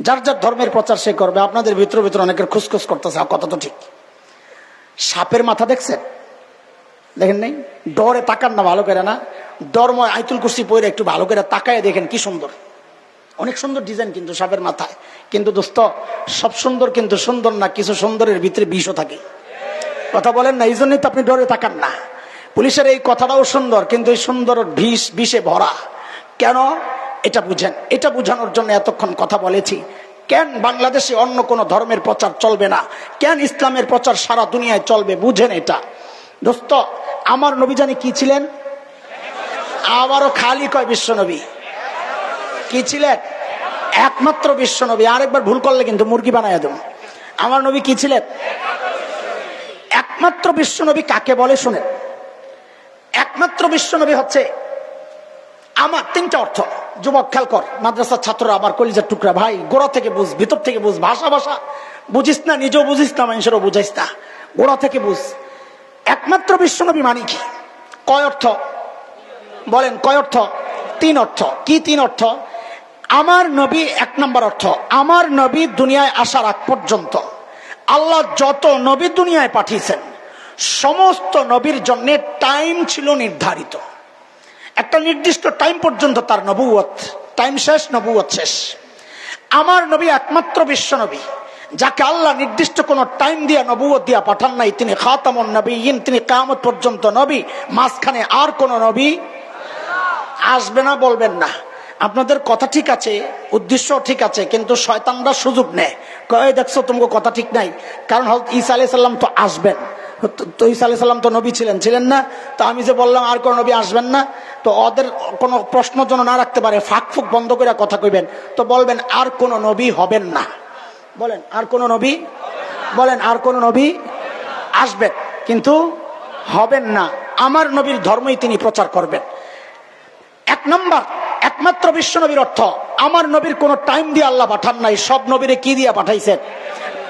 [SPEAKER 1] যার যার ধর্মের প্রচার সে করবে। আপনাদের ভিতরে ভিতরে অনেকের খুসখুস করতেছে, কথা তো ঠিক। সাপের মাথা দেখছেন? দেখেন নাই? ডরে তাকান না ভালো করে, না ডরময় আইতুল কুরসি পরে একটু ভালো করে তাকায় দেখেন, কি সুন্দর, অনেক সুন্দর ডিজাইন কিন্তু সাপের মাথায়। কিন্তু দোস্ত, সব সুন্দর কিন্তু সুন্দর না, কিছু সুন্দরের ভিতরে বিষও থাকে। কথা বলেন না? এই জন্যই তো আপনি ডরে তাকান না। পুলিশের এই কথাটাও সুন্দর, কিন্তু এই সুন্দর বিষে ভরা। কেন? এটা বুঝেন। এটা বুঝানোর জন্য এতক্ষণ কথা বলেছি। কেন বাংলাদেশে অন্য কোন ধর্মের প্রচার চলবে না? কেন ইসলামের প্রচার সারা দুনিয়ায় চলবে? বুঝেন এটা। দোস্ত, আমার নবী জানি কি ছিলেন? আবারও খালি কয় বিশ্ব নবী। কি ছিলেন? একমাত্র বিশ্ব নবী। আরেকবার ভুল করলে কিন্তু মুরগি বানায় দেব। আমার নবী কি ছিলেন? একমাত্র বিশ্ব নবী কাকে বলে শুনেন। একমাত্র বিশ্ব নবী হচ্ছে আমার তিনটা অর্থ। যুবক খেয়াল কর, মাদ্রাসার ছাত্ররা, আমার কলিজার টুকরা ভাই, গোড়া থেকে বুঝ, ভিতর থেকে বুঝ। ভাষা বুঝিস না, নিজেও বুঝিস না, মানুষেরও বুঝাইস না, গোড়া থেকে বুঝ। একমাত্র বিশ্ব নবী মানে কি? কয় অর্থ? বলেন কয় অর্থ? তিন অর্থ। কি তিন অর্থ? আমার নবী এক নম্বর অর্থ, আমার নবী দুনিয়ায় আসার আগ পর্যন্ত আল্লাহ যত নবী দুনিয়ায় পাঠিয়েছেন, সমস্ত নবীর জন্য টাইম ছিল নির্ধারিত। একটা নির্দিষ্ট টাইম পর্যন্ত তার নবুয়ত, টাইম শেষ, নবুয়ত শেষ। আমার নবী একমাত্র বিশ্ব নবী যাকে আল্লাহ নির্দিষ্ট কোন টাইম দিয়া নবুয়ত দিয়া পাঠান নাই। তিনি খাতামুন নবিয়্যিন, তিনি কিয়ামত পর্যন্ত নবী। মাঝখানে আর কোন নবী আসবে না। বলবেন না, আপনাদের কথা ঠিক আছে, উদ্দেশ্য ঠিক আছে, কিন্তু শয়তানরা সুযোগ নেয়, কয় দেখছো তোমাকে কথা ঠিক নাই। কারণ হযরত ঈসা আলাইহিস সালাম তো আসবেন, তো ঈসা আলাইহিস সালাম তো নবী ছিলেন না? তো আমি যে বললাম আর কোন নবী আসবেন না, তো ওদের কোনো প্রশ্ন যেন না রাখতে পারে, ফাঁক ফুক বন্ধ করে কথা কইবেন। তো বলবেন আর কোন নবী হবেন না। বলেন আর কোন নবী, বলেন আর কোন নবী আসবেন, কিন্তু হবেন না। আমার নবীর ধর্মই তিনি প্রচার করবেন। এক নম্বর, একমাত্র বিশ্ব নবীর অর্থ, আমার নবীর কোন টাইম দিয়ে আল্লাহ পাঠান নাই। সব নবীরে কি দিয়া পাঠাইছেন?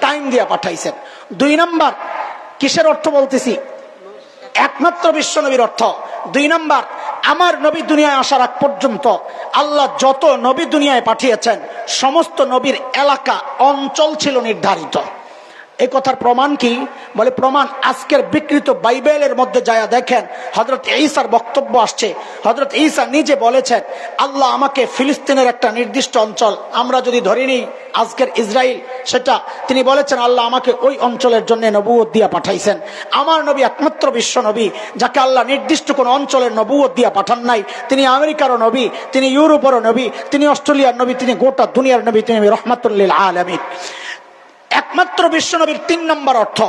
[SPEAKER 1] টাইম দিয়া পাঠাইছেন। দুই নম্বর, কিসের অর্থ বলতেছি? একমাত্র বিশ্ব নবীর অর্থ। দুই নম্বর, আমার নবী দুনিয়ায় আসার আগ পর্যন্ত আল্লাহ যত নবী দুনিয়ায় পাঠিয়েছেন, সমস্ত নবীর এলাকা, অঞ্চল ছিল নির্ধারিত। এই কথার প্রমাণ কি? বলে প্রমাণ আজকের বিকৃত বাইবেলের মধ্যে যায়া দেখেন, হযরত ঈসার বক্তব্য আসছে। হযরত ঈসা নিজে বলেছেন, আল্লাহ আমাকে ফিলিস্তিনের একটা নির্দিষ্ট অঞ্চল, আমরা যদি ধরে নিই আজকের ইসরায়েল, সেটা তিনি বলেছেন আল্লাহ আমাকে ওই অঞ্চলের জন্য নবুয়ত দিয়া পাঠাইছেন। আমার নবী একমাত্র বিশ্ব নবী যাকে আল্লাহ নির্দিষ্ট কোন অঞ্চলের নবুয়ত দিয়া পাঠান নাই। তিনি আমেরিকারও নবী, তিনি ইউরোপেরও নবী, তিনি অস্ট্রেলিয়ার নবী, তিনি গোটা দুনিয়ার নবী, তিনি রহমাতুল লিল আলামিন। একমাত্র বিশ্ব নবীর তিন নম্বর অর্থ,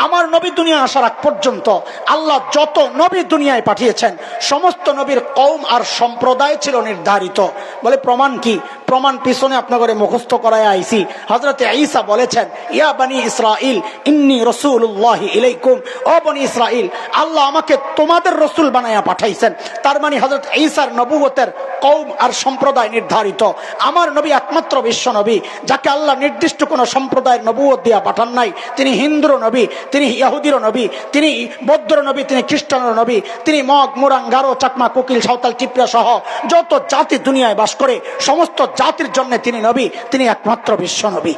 [SPEAKER 1] আমার নবী দুনিয়া আসার আগ পর্যন্ত আল্লাহ যত নবী দুনিয়ায় পাঠিয়েছেন, সমস্ত নবীর কওম আর সম্প্রদায় ছিল নির্ধারিত। বলে প্রমাণ কি? প্রমাণ পিছনে আপনাদের মুখস্থ করায় আইছি। হযরত ঈসা বলেছেন, ইয়া বনি ইসরাইল ইন্নী রাসূলুল্লাহি ইলাইকুম, ও বনি ইসরাইল, আল্লাহ আমাকে তোমাদের রাসূল বানায়া পাঠাইছেন। তার মানে হযরত ঈসার নবুয়তের কওম আর সম্প্রদায় নির্ধারিত। আমার নবী একমাত্র বিশ্ব নবী যাকে আল্লাহ নির্দিষ্ট কোন সম্প্রদায়ের নবুয়ত দিয়া পাঠান নাই। তিনি হিন্দুর নবী, তিনি ইহুদির নবী, তিনি বৌদ্ধর নবী, তিনি খ্রিস্টানের নবী, তিনি মগ, মুরাং, গারো, চাকমা, কোকিল, সাঁওতাল, টিপরা সহ যত জাতি দুনিয়ায় বাস করে সমস্ত জাতির জন্য তিনি নবী, তিনি একমাত্র বিশ্ব নবী।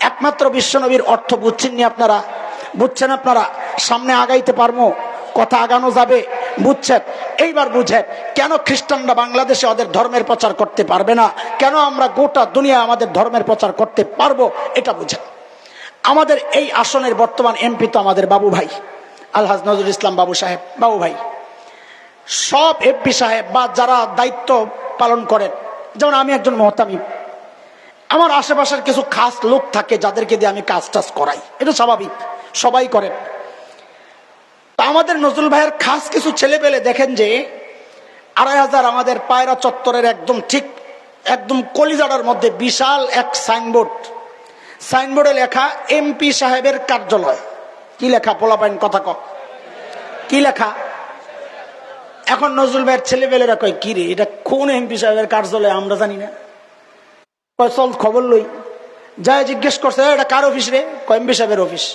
[SPEAKER 1] একমাত্র বিশ্ব নবীর অর্থ বুঝছেন নি আপনারা? বুঝছেন আপনারা? সামনে আগাইতে পারবো, কথা আগানো যাবে, বুঝছেন? এইবার বুঝেন কেন খ্রিস্টানরা বাংলাদেশে ওদের ধর্মের প্রচার করতে পারবে না, কেন আমরা গোটা দুনিয়া আমাদের ধর্মের প্রচার করতে পারবো, এটা বুঝেন। আমাদের এই আসনের বর্তমান এমপি তো আমাদের বাবু ভাই আলহাজ নজরুল ইসলাম বাবু সাহেব, বাবু ভাই। সব এমপি সাহেব বা যারা দায়িত্ব পালন করেন, যেমন আমি একজন মহতামিম, আমার আশেপাশের কিছু খাস লোক থাকে যাদেরকে দিয়ে আমি কাজ টাজ করাই, এটা স্বাভাবিক, সবাই করেন। তা আমাদের নজরুল ভাইয়ের খাস কিছু ছেলে পেলে দেখেন যে ২৫০০ আমাদের পায়রা চত্বরের একদম ঠিক একদম কলিজাড়ার মধ্যে বিশাল এক সাইনবোর্ডে লেখা এমপি সাহেবের কার্যালয়। কি লেখা? পোলাপাইন কথা ক, কি লেখা? এখন নজরুল ভাইয়ের ছেলে পেলেরা কয়, কি রে এটা কোন এমপি সাহেবের কার্যালয়, আমরা জানি না। কয় চল খবর লই। যায় জিজ্ঞেস করছে, এটা কার অফিস রে? কয় এমপি সাহেবের অফিস।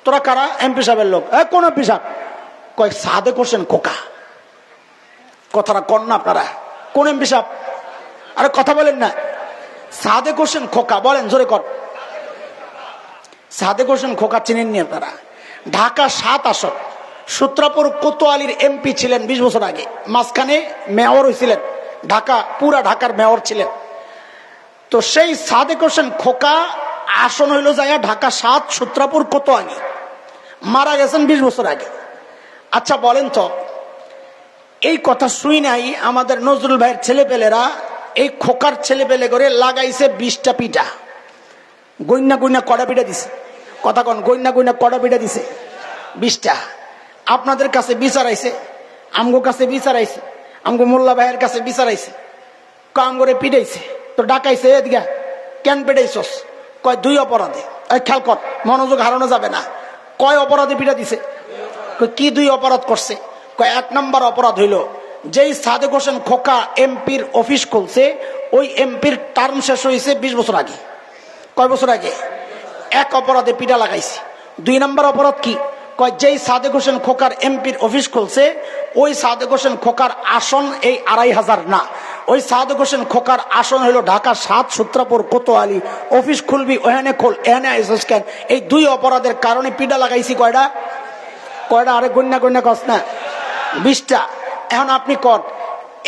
[SPEAKER 1] তোরা কারা? এমপি সাহেবের লোক। কোন এমপি সাহেব? কয় সাদেক হোসেন খোকা। কথাটা কন না আপনারা, কোন এমপি সাহেব? আরে কথা বলেন না। সাদেক হোসেন খোকা, বলেন জোরে কর। সাদেক হোসেন খোকা চিনেননি আপনারা? ঢাকা ৭ আসন সূত্রাপুর কোতোয়ালির এমপি ছিলেন ২০ বছর আগে, মাঝখানে মেয়র হয়েছিলেন, ঢাকা পুরা ঢাকার মেয়র ছিলেন। তো সেই সাদেক হোসেন খোকা আসন হইল যায় ঢাকা ৭ সূত্রাপুর কোতোয়ালি, মারা গেছেন ২০ বছর আগে। আচ্ছা বলেন তো, এই কথা শুই নাই আমাদের নজরুল ভাইয়ের ছেলেপেলেরা এই খোকার ছেলেপেলে করে লাগাইছে ২০টা পিঠা, গইনা গইনা কড়া পিঠা দিছে। কথা কন, গইনা গইনা কড়া পিঠা দিছে ২০টা। আপনাদের কাছে বিচার আইছে, আমগো কাছে বিচার আইছে, আমগো মোল্লা ভাইয়ের কাছে বিচার আইছে, কাম করে পিটাইছে। তো ডাকাইছে, এদিকে কেন পিটাইছস? কয় ২ অপরাধে। খেয়াল কর, মনোযোগ হারানো যাবে না। কয় অপরাধে পিটা দিছে? কি ২ অপরাধ করছে? কয় ১ নম্বর অপরাধ হইল যেই সাদেক হোসেন খোকা এমপির অফিস খুলছে ওই এমপির টার্ম শেষ হয়েছে ২০ বছর আগে। কয় বছর আগে? ১ অপরাধে পিটা লাগাইছে। ২ নম্বর অপরাধ কি? কয় যেই সাদেক হোসেন খোকার এমপির অফিস খুলছে ওই সাদেক হোসেন খোকার আসন এই ২৫০০ না, ওই সাদেক হোসেন খোকার আসন হইল ঢাকা ৭ সূত্রাপুর কোতোয়ালি। অফিস খুলবি ওখানে খোল, এখানে আইসস কেন? এই ২ অপরাধের কারণে পিটা লাগাইছি। কয়টা? কয়টা? আরে গন্যা গন্যা কস না, ২০টা। এখন আপনি কর,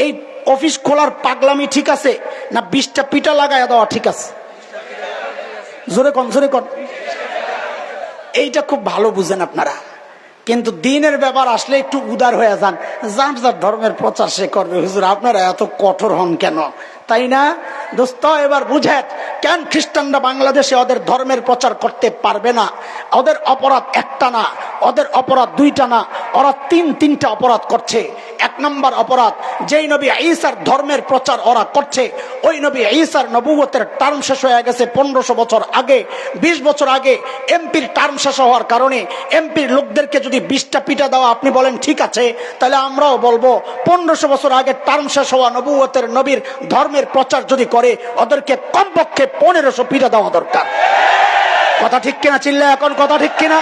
[SPEAKER 1] এই অফিস খোলার পাগলামি ঠিক আছে না ২০টা পিটা লাগাই দেওয়া ঠিক আছে? জোরে কন, জোরে কন। এইটা খুব ভালো বুঝেন আপনারা, কিন্তু দিনের ব্যাপার আসলে একটু উদার হয়ে যান। যার যার ধর্মের প্রচার সে করবে। হুজুর আপনারা এত কঠোর হন কেন, তাই না দোস্ত? এবার বুঝেন কেন খ্রিস্টানরা বাংলাদেশে ওদের ধর্মের প্রচার করতে পারবে না। ওদের অপরাধ একটা না, ওদের অপরাধ ২টা না, ওরা ৩টা অপরাধ করছে। ১ নম্বর অপরাধ, যেই নবী ঈসার ধর্মের প্রচার ওরা করছে ওই নবী ঈসার নবুয়তের টার্ম শেষ হয়ে গেছে ১৫০০ বছর আগে। ২০ বছর আগে এমপির টার্ম শেষ হওয়ার কারণে এমপির লোকদেরকে যদি ২০টা পিটা দেওয়া আপনি বলেন ঠিক আছে, তাহলে আমরাও বলবো ১৫০০ বছর আগে টার্ম শেষ হওয়া নবুয়তের নবীর ধর্মের প্রচার যদি করে ওদেরকে কমপক্ষে ১৫০০ পিটা দেওয়া দরকার। কথা ঠিক কিনা? চিল্লা এখন কথা ঠিক কিনা?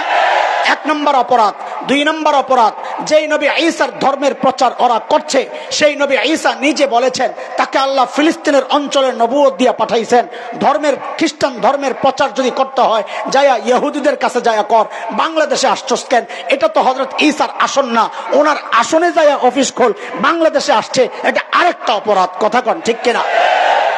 [SPEAKER 1] ১ নম্বর অপরাধ। ২ নম্বর অপরাধ, যেই নবী ঈসার ধর্মের প্রচার ওরা করছে সেই নবী ঈসা নিজে বলেছেন তাকে আল্লাহ ফিলিস্তিনের অঞ্চলের নবুয়ত দিয়া পাঠাইছেন। ধর্মের খ্রিস্টান ধর্মের প্রচার যদি করতে হয় যায়া ইহুদিদের কাছে যায়া কর, বাংলাদেশে আসছস কেন? এটা তো হযরত ঈসার আসন না, ওনার আসনে যায়া অফিস খোল, বাংলাদেশে আসছে, এটা আরেকটা অপরাধ। কথা কন ঠিক কিনা?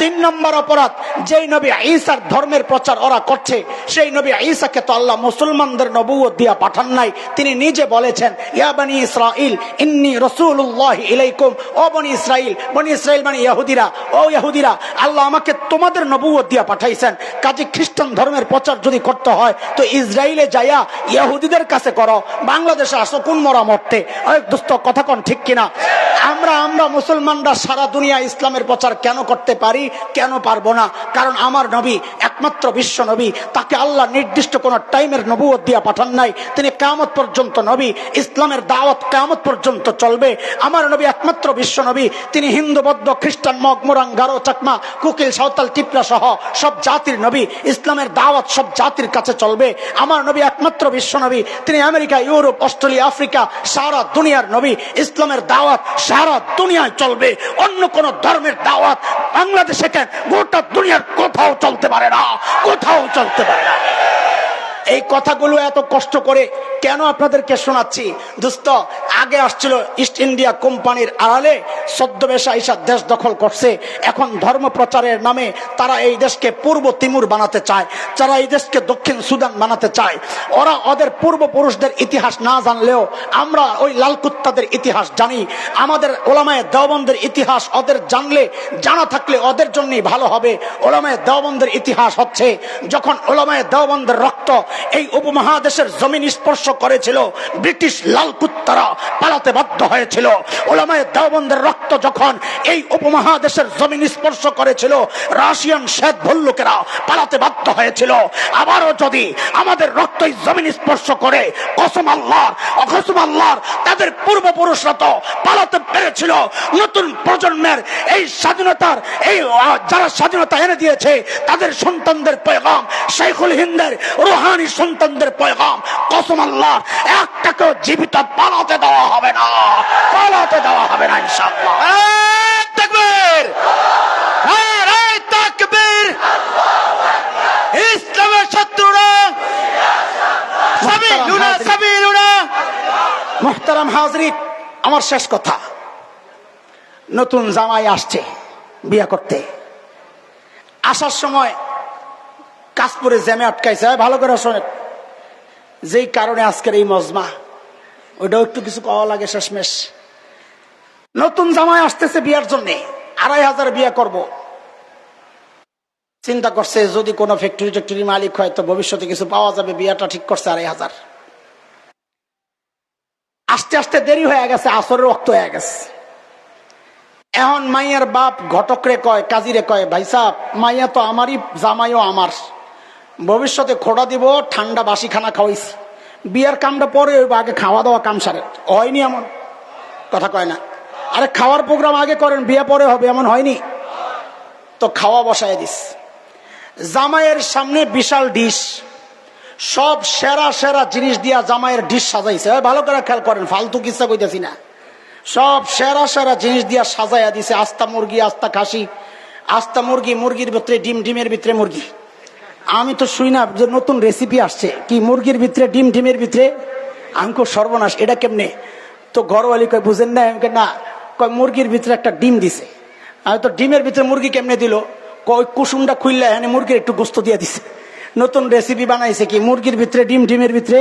[SPEAKER 1] ৩ নম্বর অপরাধ, যেই নবী ঈসার ধর্মের প্রচার ওরা করছে সেই নবী ঈসাকে তো আল্লাহ মুসলমানদের নবুয়ত দিয়া পাঠান নাই। তিনি নিজে বলেছেন, ইয়া বনি ইসরাইল ইন্নী রাসূলুল্লাহি ইলাইকুম, ও বনি ইসরাইল। বনি ইসরাইল মানে ইহুদিরা। ও ইহুদিরা, আল্লাহ আমাকে তোমাদের নবুয়ত দিয়া পাঠাইছেন। কাজে খ্রিস্টান ধর্মের প্রচার যদি করতে হয় তো ইসরায়েলে যাইয়া ইহুদিদের কাছে করো, বাংলাদেশে আসো কোন মরা মরতে? দোস্ত কথা কন ঠিক কিনা? আমরা মুসলমানরা সারা দুনিয়া ইসলামের প্রচার কেন করতে পারি, কেন পারবো না? কারণ আমার নবী একমাত্র বিশ্ব নবী, তাকে আল্লাহ নির্দিষ্ট কোন টাইমের নবুয়ত দিয়া পাঠান নাই। তিনি কিয়ামত পর্যন্ত নবী, ইসলামের দাওয়াত কিয়ামত পর্যন্ত চলবে। আমার নবী একমাত্র বিশ্ব নবী, তিনি হিন্দু, বৌদ্ধ, খ্রিস্টান, মগ, মোরাং, গারো, চাকমা, কুকিল, সাঁওতাল, টিপরা সহ সব জাতির নবী। ইসলামের দাওয়াত সব জাতির কাছে চলবে। আমার নবী একমাত্র বিশ্ব নবী, তিনি আমেরিকা, ইউরোপ, অস্ট্রেলিয়া, আফ্রিকা সারা দুনিয়ার নবী। ইসলামের দাওয়াত সারা দুনিয়ায় চলবে। অন্য কোন ধর্মের দাওয়াত বাংলাদেশে কেন, গোটা দুনিয়ার কোথাও চলতে পারে না, কোথাও চলতে পারে না। এই কথাগুলো এত কষ্ট করে কেন আপনাদেরকে শোনাচ্ছি দোস্ত? আগে আসছিল ইস্ট ইন্ডিয়া কোম্পানির আড়ালে ছদ্মবেশে আইসা দেশ দখল করছে। এখন ধর্ম প্রচারের নামে তারা এই দেশকে পূর্ব তিমুর বানাতে চায়, তারা এই দেশকে দক্ষিণ সুদান বানাতে চায়। ওরা ওদের পূর্বপুরুষদের ইতিহাস না জানলেও আমরা ওই লালকুত্তাদের ইতিহাস জানি। আমাদের ওলামায়ে দেওবন্দের ইতিহাস ওদের জানলে, জানা থাকলে ওদের জন্যই ভালো হবে। ওলামায়ে দেওবন্দের ইতিহাস হচ্ছে, যখন ওলামায়ে দেওবন্দের রক্ত এই উপমহাদেশের জমিন স্পর্শ করেছিল, ব্রিটিশ লালকুত্তারা পালাতে বাধ্য হয়েছিল। ওলামায়ে দেওবন্দের রক্ত যখন এই উপমহাদেশের জমিন স্পর্শ করেছিল, রাশিয়ান শ্বেত ভল্লুকেরা পালাতে বাধ্য হয়েছিল। আবারও যদি আমাদের রক্ত এই জমিন স্পর্শ করে, কসম আল্লাহর, অকসম আল্লাহর, তাদের পূর্বপুরুষরা তো পালাতে পেরেছিল। নতুন প্রজন্মের এই স্বাধীনতার, এই যারা স্বাধীনতা এনে দিয়েছে, তাদের সন্তানদের পয়গাম, শাইখুল হিন্দের রুহানি সন্তানদের পয়গাম, কসম আল্লাহ, একটাকেও জীবিত পালাতে দেওয়া হবে না, পালাতে দেওয়া হবে না ইনশাআল্লাহ।
[SPEAKER 2] তাকবীর, নারে তাকবীর। ইসলামের শত্রুরা সাবিলুনা, সাবিলুনা।
[SPEAKER 1] মুহতারাম হাজরিন, আমার শেষ কথা, নতুন জামাই আসছে বিয়ে করতে। আসার সময় কাশপুরে জ্যামে আটকাইছে। ভালো করে শোনেন, যেই কারণে আজকের এই মজমা, ওইটাও একটু কিছু পাওয়া লাগে শেষমেশ। নতুন জামাই আসতেছে বিয়ার জন্য, ২৫০০ বিয়ে করব। চিন্তা করছে যদি কোনো ফ্যাক্টরি মালিক হয় তো ভবিষ্যতে কিছু পাওয়া যাবে, বিয়াটা ঠিক করছে ২৫০০। আস্তে আস্তে দেরি হয়ে গেছে, আসরের রক্ত হয়ে গেছে। এখন মাইয়ার বাপ ঘটকরে কয়, কাজীরে কয়, ভাই সাহেব, মাইয়া তো আমারই, জামাইও আমার, ভবিষ্যতে খোড়া দিব, ঠান্ডা বাসি খানা খাওয়াইছি, বিয়ার কামটা পরে হইব, আগে খাওয়া দাওয়া কাম সারে। হয়নি এমন কথা কয় না, আরে খাওয়ার প্রোগ্রাম আগে করেন, বিয়ে পরে হবে, এমন হয়নি তো। খাওয়া বসায় দিস, জামাইয়ের সামনে বিশাল ডিশ, সব সেরা সেরা জিনিস দিয়া জামাইয়ের ডিশ সাজাইছে। ভালো করে খেয়াল করেন, ফালতু কিচ্ছা কইতেছি না, সব সেরা সেরা জিনিস দিয়া সাজাইয়া দিছে। আস্তা মুরগি, আস্তা খাসি, আস্তা মুরগি, মুরগির ভিতরে ডিম, ডিমের ভিতরে মুরগি। আমি তো শুই না যে নতুন রেসিপি আসছে, কি মুরগির ভিতরে ডিম, ডিমের ভিতরে। আমি কই সর্বনাশ, এটা কেমনে? তো ঘরওয়ালি কয়, বুঝেন না? না, কয় মুরগির ভিতরে একটা ডিম দিছে। আমি তো ডিমের ভিতরে মুরগি কেমনে দিল? কয় কুসুমটা খুললে এখানে মুরগির একটু গোস্ত দিয়ে দিছে। নতুন রেসিপি বানাইছে, কি মুরগির ভিতরে ডিম, ডিমের ভিতরে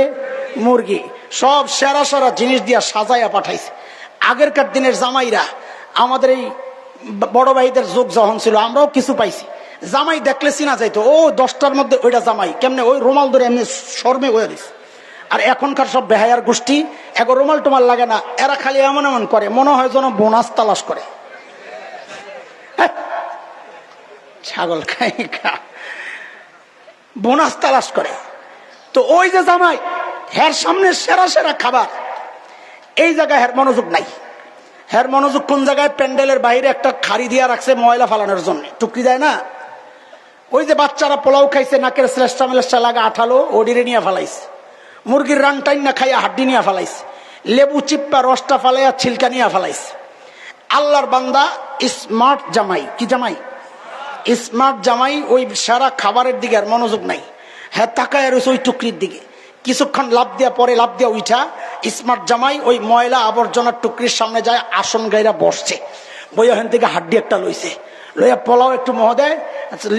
[SPEAKER 1] মুরগি, সব সেরা সেরা জিনিস দিয়া সাজাইয়া পাঠাইছে। আগেরকার দিনের জামাইরা, আমাদের এই বড় ভাইদের যুগ যখন ছিল, আমরাও কিছু পাইছি। জামাই দেখলে চিনা যাইতো, ও 10টার মধ্যে ওইটা জামাই, কেমনে ওই রুমাল ধরে এমনি শর্মে হয়ে দিস। আর এখনকার সব বেহায়ার গোষ্ঠী, এগো রুমাল টুমাল লাগে না, এরা খালি এমন এমন করে, মনে হয় যেন বোনাস তালাশ করে। ছাগল খাই, বোনাস তালাশ করে। তো ওই যে জামাই, হের সামনে সেরা সেরা খাবার, এই জায়গায় হের মনোযোগ নাই। হের মনোযোগ কোন জায়গায়? প্যান্ডেলের বাইরে একটা খাড়ি দিয়া রাখছে ময়লা ফালানোর জন্য, টুকরি দেয় না, ওই যে বাচ্চারা পোলাও খাইছে, নাকের শ্লেষ্টা মেলেষ্টা লাগা আঠালো, ওডিরে নিয়ে ফালাইছে। মুরগির রান টাইন না খাইয়া হাড্ডি নিয়ে ফালাইছে, লেবু চিপ্পা রসটা ফালাইয়া ছিলকা নিয়ে ফালাইছে। আল্লাহর বান্দা স্মার্ট জামাই, কি জামাই? স্মার্ট জামাই, ওই সারা খাবারের দিকে আর মনোযোগ নাই। হ্যাঁ, তাকায় রয়েছে ওই টুকরির দিকে। কিছুক্ষণ লাভ দিয়া, পরে লাভ দিয়া উঠা স্মার্ট জামাই ওই ময়লা আবর্জনার টুকরির সামনে যায়, আসন গাইরা বসছে। বই ওখান থেকে হাড্ডি একটা লইছে, লইয়া পোলাও একটু মোহ দেয়,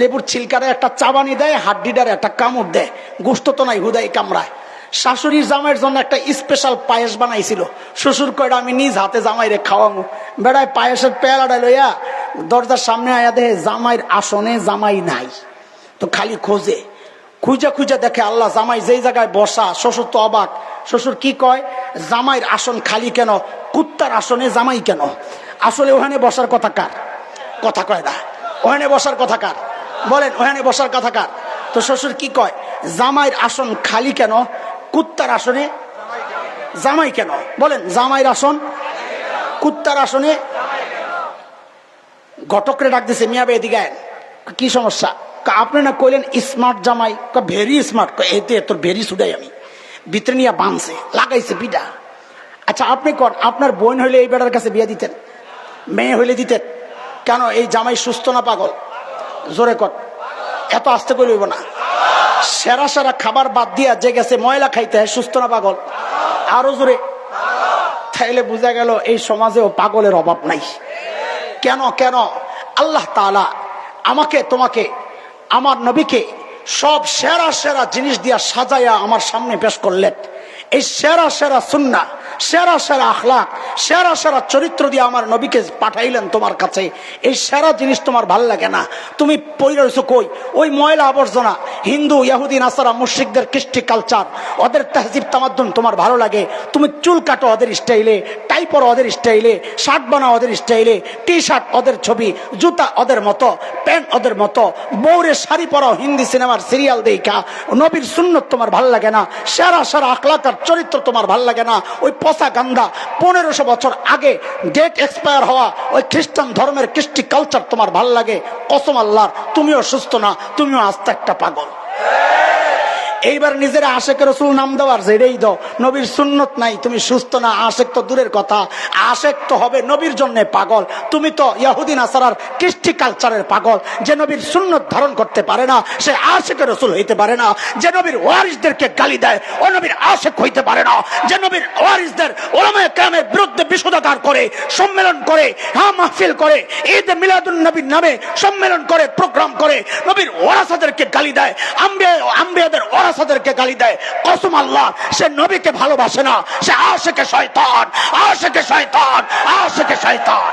[SPEAKER 1] লেবুর ছিলকারে একটা চাবানি দেয়, হাড্ডিটারে একটা কামড় দেয়, গোস্ত তো নাই, হুদাই কামড়ায়। শাশুড়ির জামাইয়ের জন্য একটা স্পেশাল পায়েস বানাইছিল। শ্বশুর কয়টা আমি নিজ হাতে জামাইরে খাওয়াবো। বেড়ায় পায়েসের পেয়ালাটা লইয়া দরজার সামনে আয়া দেয়, জামাইয়ের আসনে জামাই নাই। তো খালি খোঁজে, খুঁজা খুঁজা দেখে আল্লাহ জামাই যেই জায়গায় বসা। শ্বশুর তো অবাক। শ্বশুর কি কয়, জামাইয়ের আসন খালি কেন? কুত্তার আসনে জামাই কেন? আসলে ওখানে বসার কথা কার? কথা কয় না। ওখানে বসার কথা কার? বলেন ওখানে বসার কথা কার? তো শ্বশুর কি কয়, জামাইয়ের আসন খালি কেন, কুত্তার আসনে জামাই কেন? বলেন জামাইয়ের আসন কুত্তার আসনে। ঘটকরে ডাক দিছে, মিয়া বে এদিকে আয়েন। কি সমস্যা? আপনি না কইলেন স্মার্ট জামাই, ভেরি স্মার্ট। এতে তোর ভেরি সুডাই আমি ভিতরে নিয়ে বাঁধছে লাগাইছে পিঠা। আচ্ছা আপনি কন, আপনার বোন হইলে এই বেটার কাছে বিয়ে দিতেন? মেয়ে হইলে দিতেন কেন? এই জামাই সুস্থ না পাগল? জোরে কর, এত আস্তে করে লইব না। সেরা সেরা খাবার বাদ দিয়া যে গেছে ময়লা খাইতে, সুস্থ না পাগল? আরো জোরে। তাইলে বোঝা গেল এই সমাজেও পাগলের অভাব নাই। কেন কেন? আল্লাহ তাআলা আমাকে তোমাকে আমার নবীকে সব সেরা সেরা জিনিস দিয়া সাজাইয়া আমার সামনে পেশ করলেন। এই সেরা সেরা সুন্নাহ, সেরা সেরা আখলাক, সেরা সেরা চরিত্র দিয়ে আমার নবীকে পাঠাইলেন তোমার কাছে। এই সেরা জিনিস তোমার ভাল লাগে না? তুমি পইরা রইছো কই? ওই ময়লা আবর্জনা, হিন্দু ইহুদি নাসারা মুশরিকদের কৃষ্টি কালচার, ওদের তাহজিব তামাদ্দুন তোমার ভালো লাগে। তুমি চুল কাটো ওদের স্টাইলে, টাই পরো ওদের স্টাইলে, শার্ট বানাও ওদের স্টাইলে, টি শার্ট ওদের ছবি, জুতা ওদের মতো, প্যান্ট ওদের মতো, বউরে শাড়ি পরাও হিন্দি সিনেমার সিরিয়াল দেখা। নবীর সুন্নত তোমার ভাল লাগে না? সেরা সেরা আখলাক আর চরিত্র তোমার ভাল লাগে না? ওই পচা গান্দা 1500 বছর আগে ডেট এক্সপায়ার হওয়া ওই খ্রিস্টান ধর্মের কৃষ্টি কালচার তোমার ভাল লাগে? কসম আল্লাহর, তুমিও সুস্থ না, তুমিও আস্তে একটা পাগল। এইবার নিজের আশেকের রসুল নাম দেওয়ার যেটাই দাও, নবীর সুন্নত নাই, তুমি সুস্থ না। আশেক তো দূরের কথা, আশেক তো হবে নবীর জন্য পাগল। তুমি তো ইহুদি নাসারার কৃষ্টি কালচারের পাগল। যে নবীর সুন্নত ধারণ করতে পারে না সে আশেকের রসুল হইতে পারে না। যে নবীর ওয়ারিসদেরকে গালি দেয় ও নবীর আশেক হইতে পারে না। যে নবীর ওয়ারিসদের ওলামায়ে কেরামের বিরুদ্ধে বিশুদ্ধাচার করে, সম্মেলন করে, হ্যাঁ মাহফিল করে, ঈদ মিলাদুন নবীর নামে সম্মেলন করে, প্রোগ্রাম করে, নবীর ওয়ারাসাদেরকে গালি দেয়, আম্বিয়াদের ওয়ারাসাদেরকে গালি দেয়, কসম আল্লাহ সে নবীকে ভালোবাসে না, সে আশেকে শয়তান, আশেকে শয়তান, আশেকে শয়তান।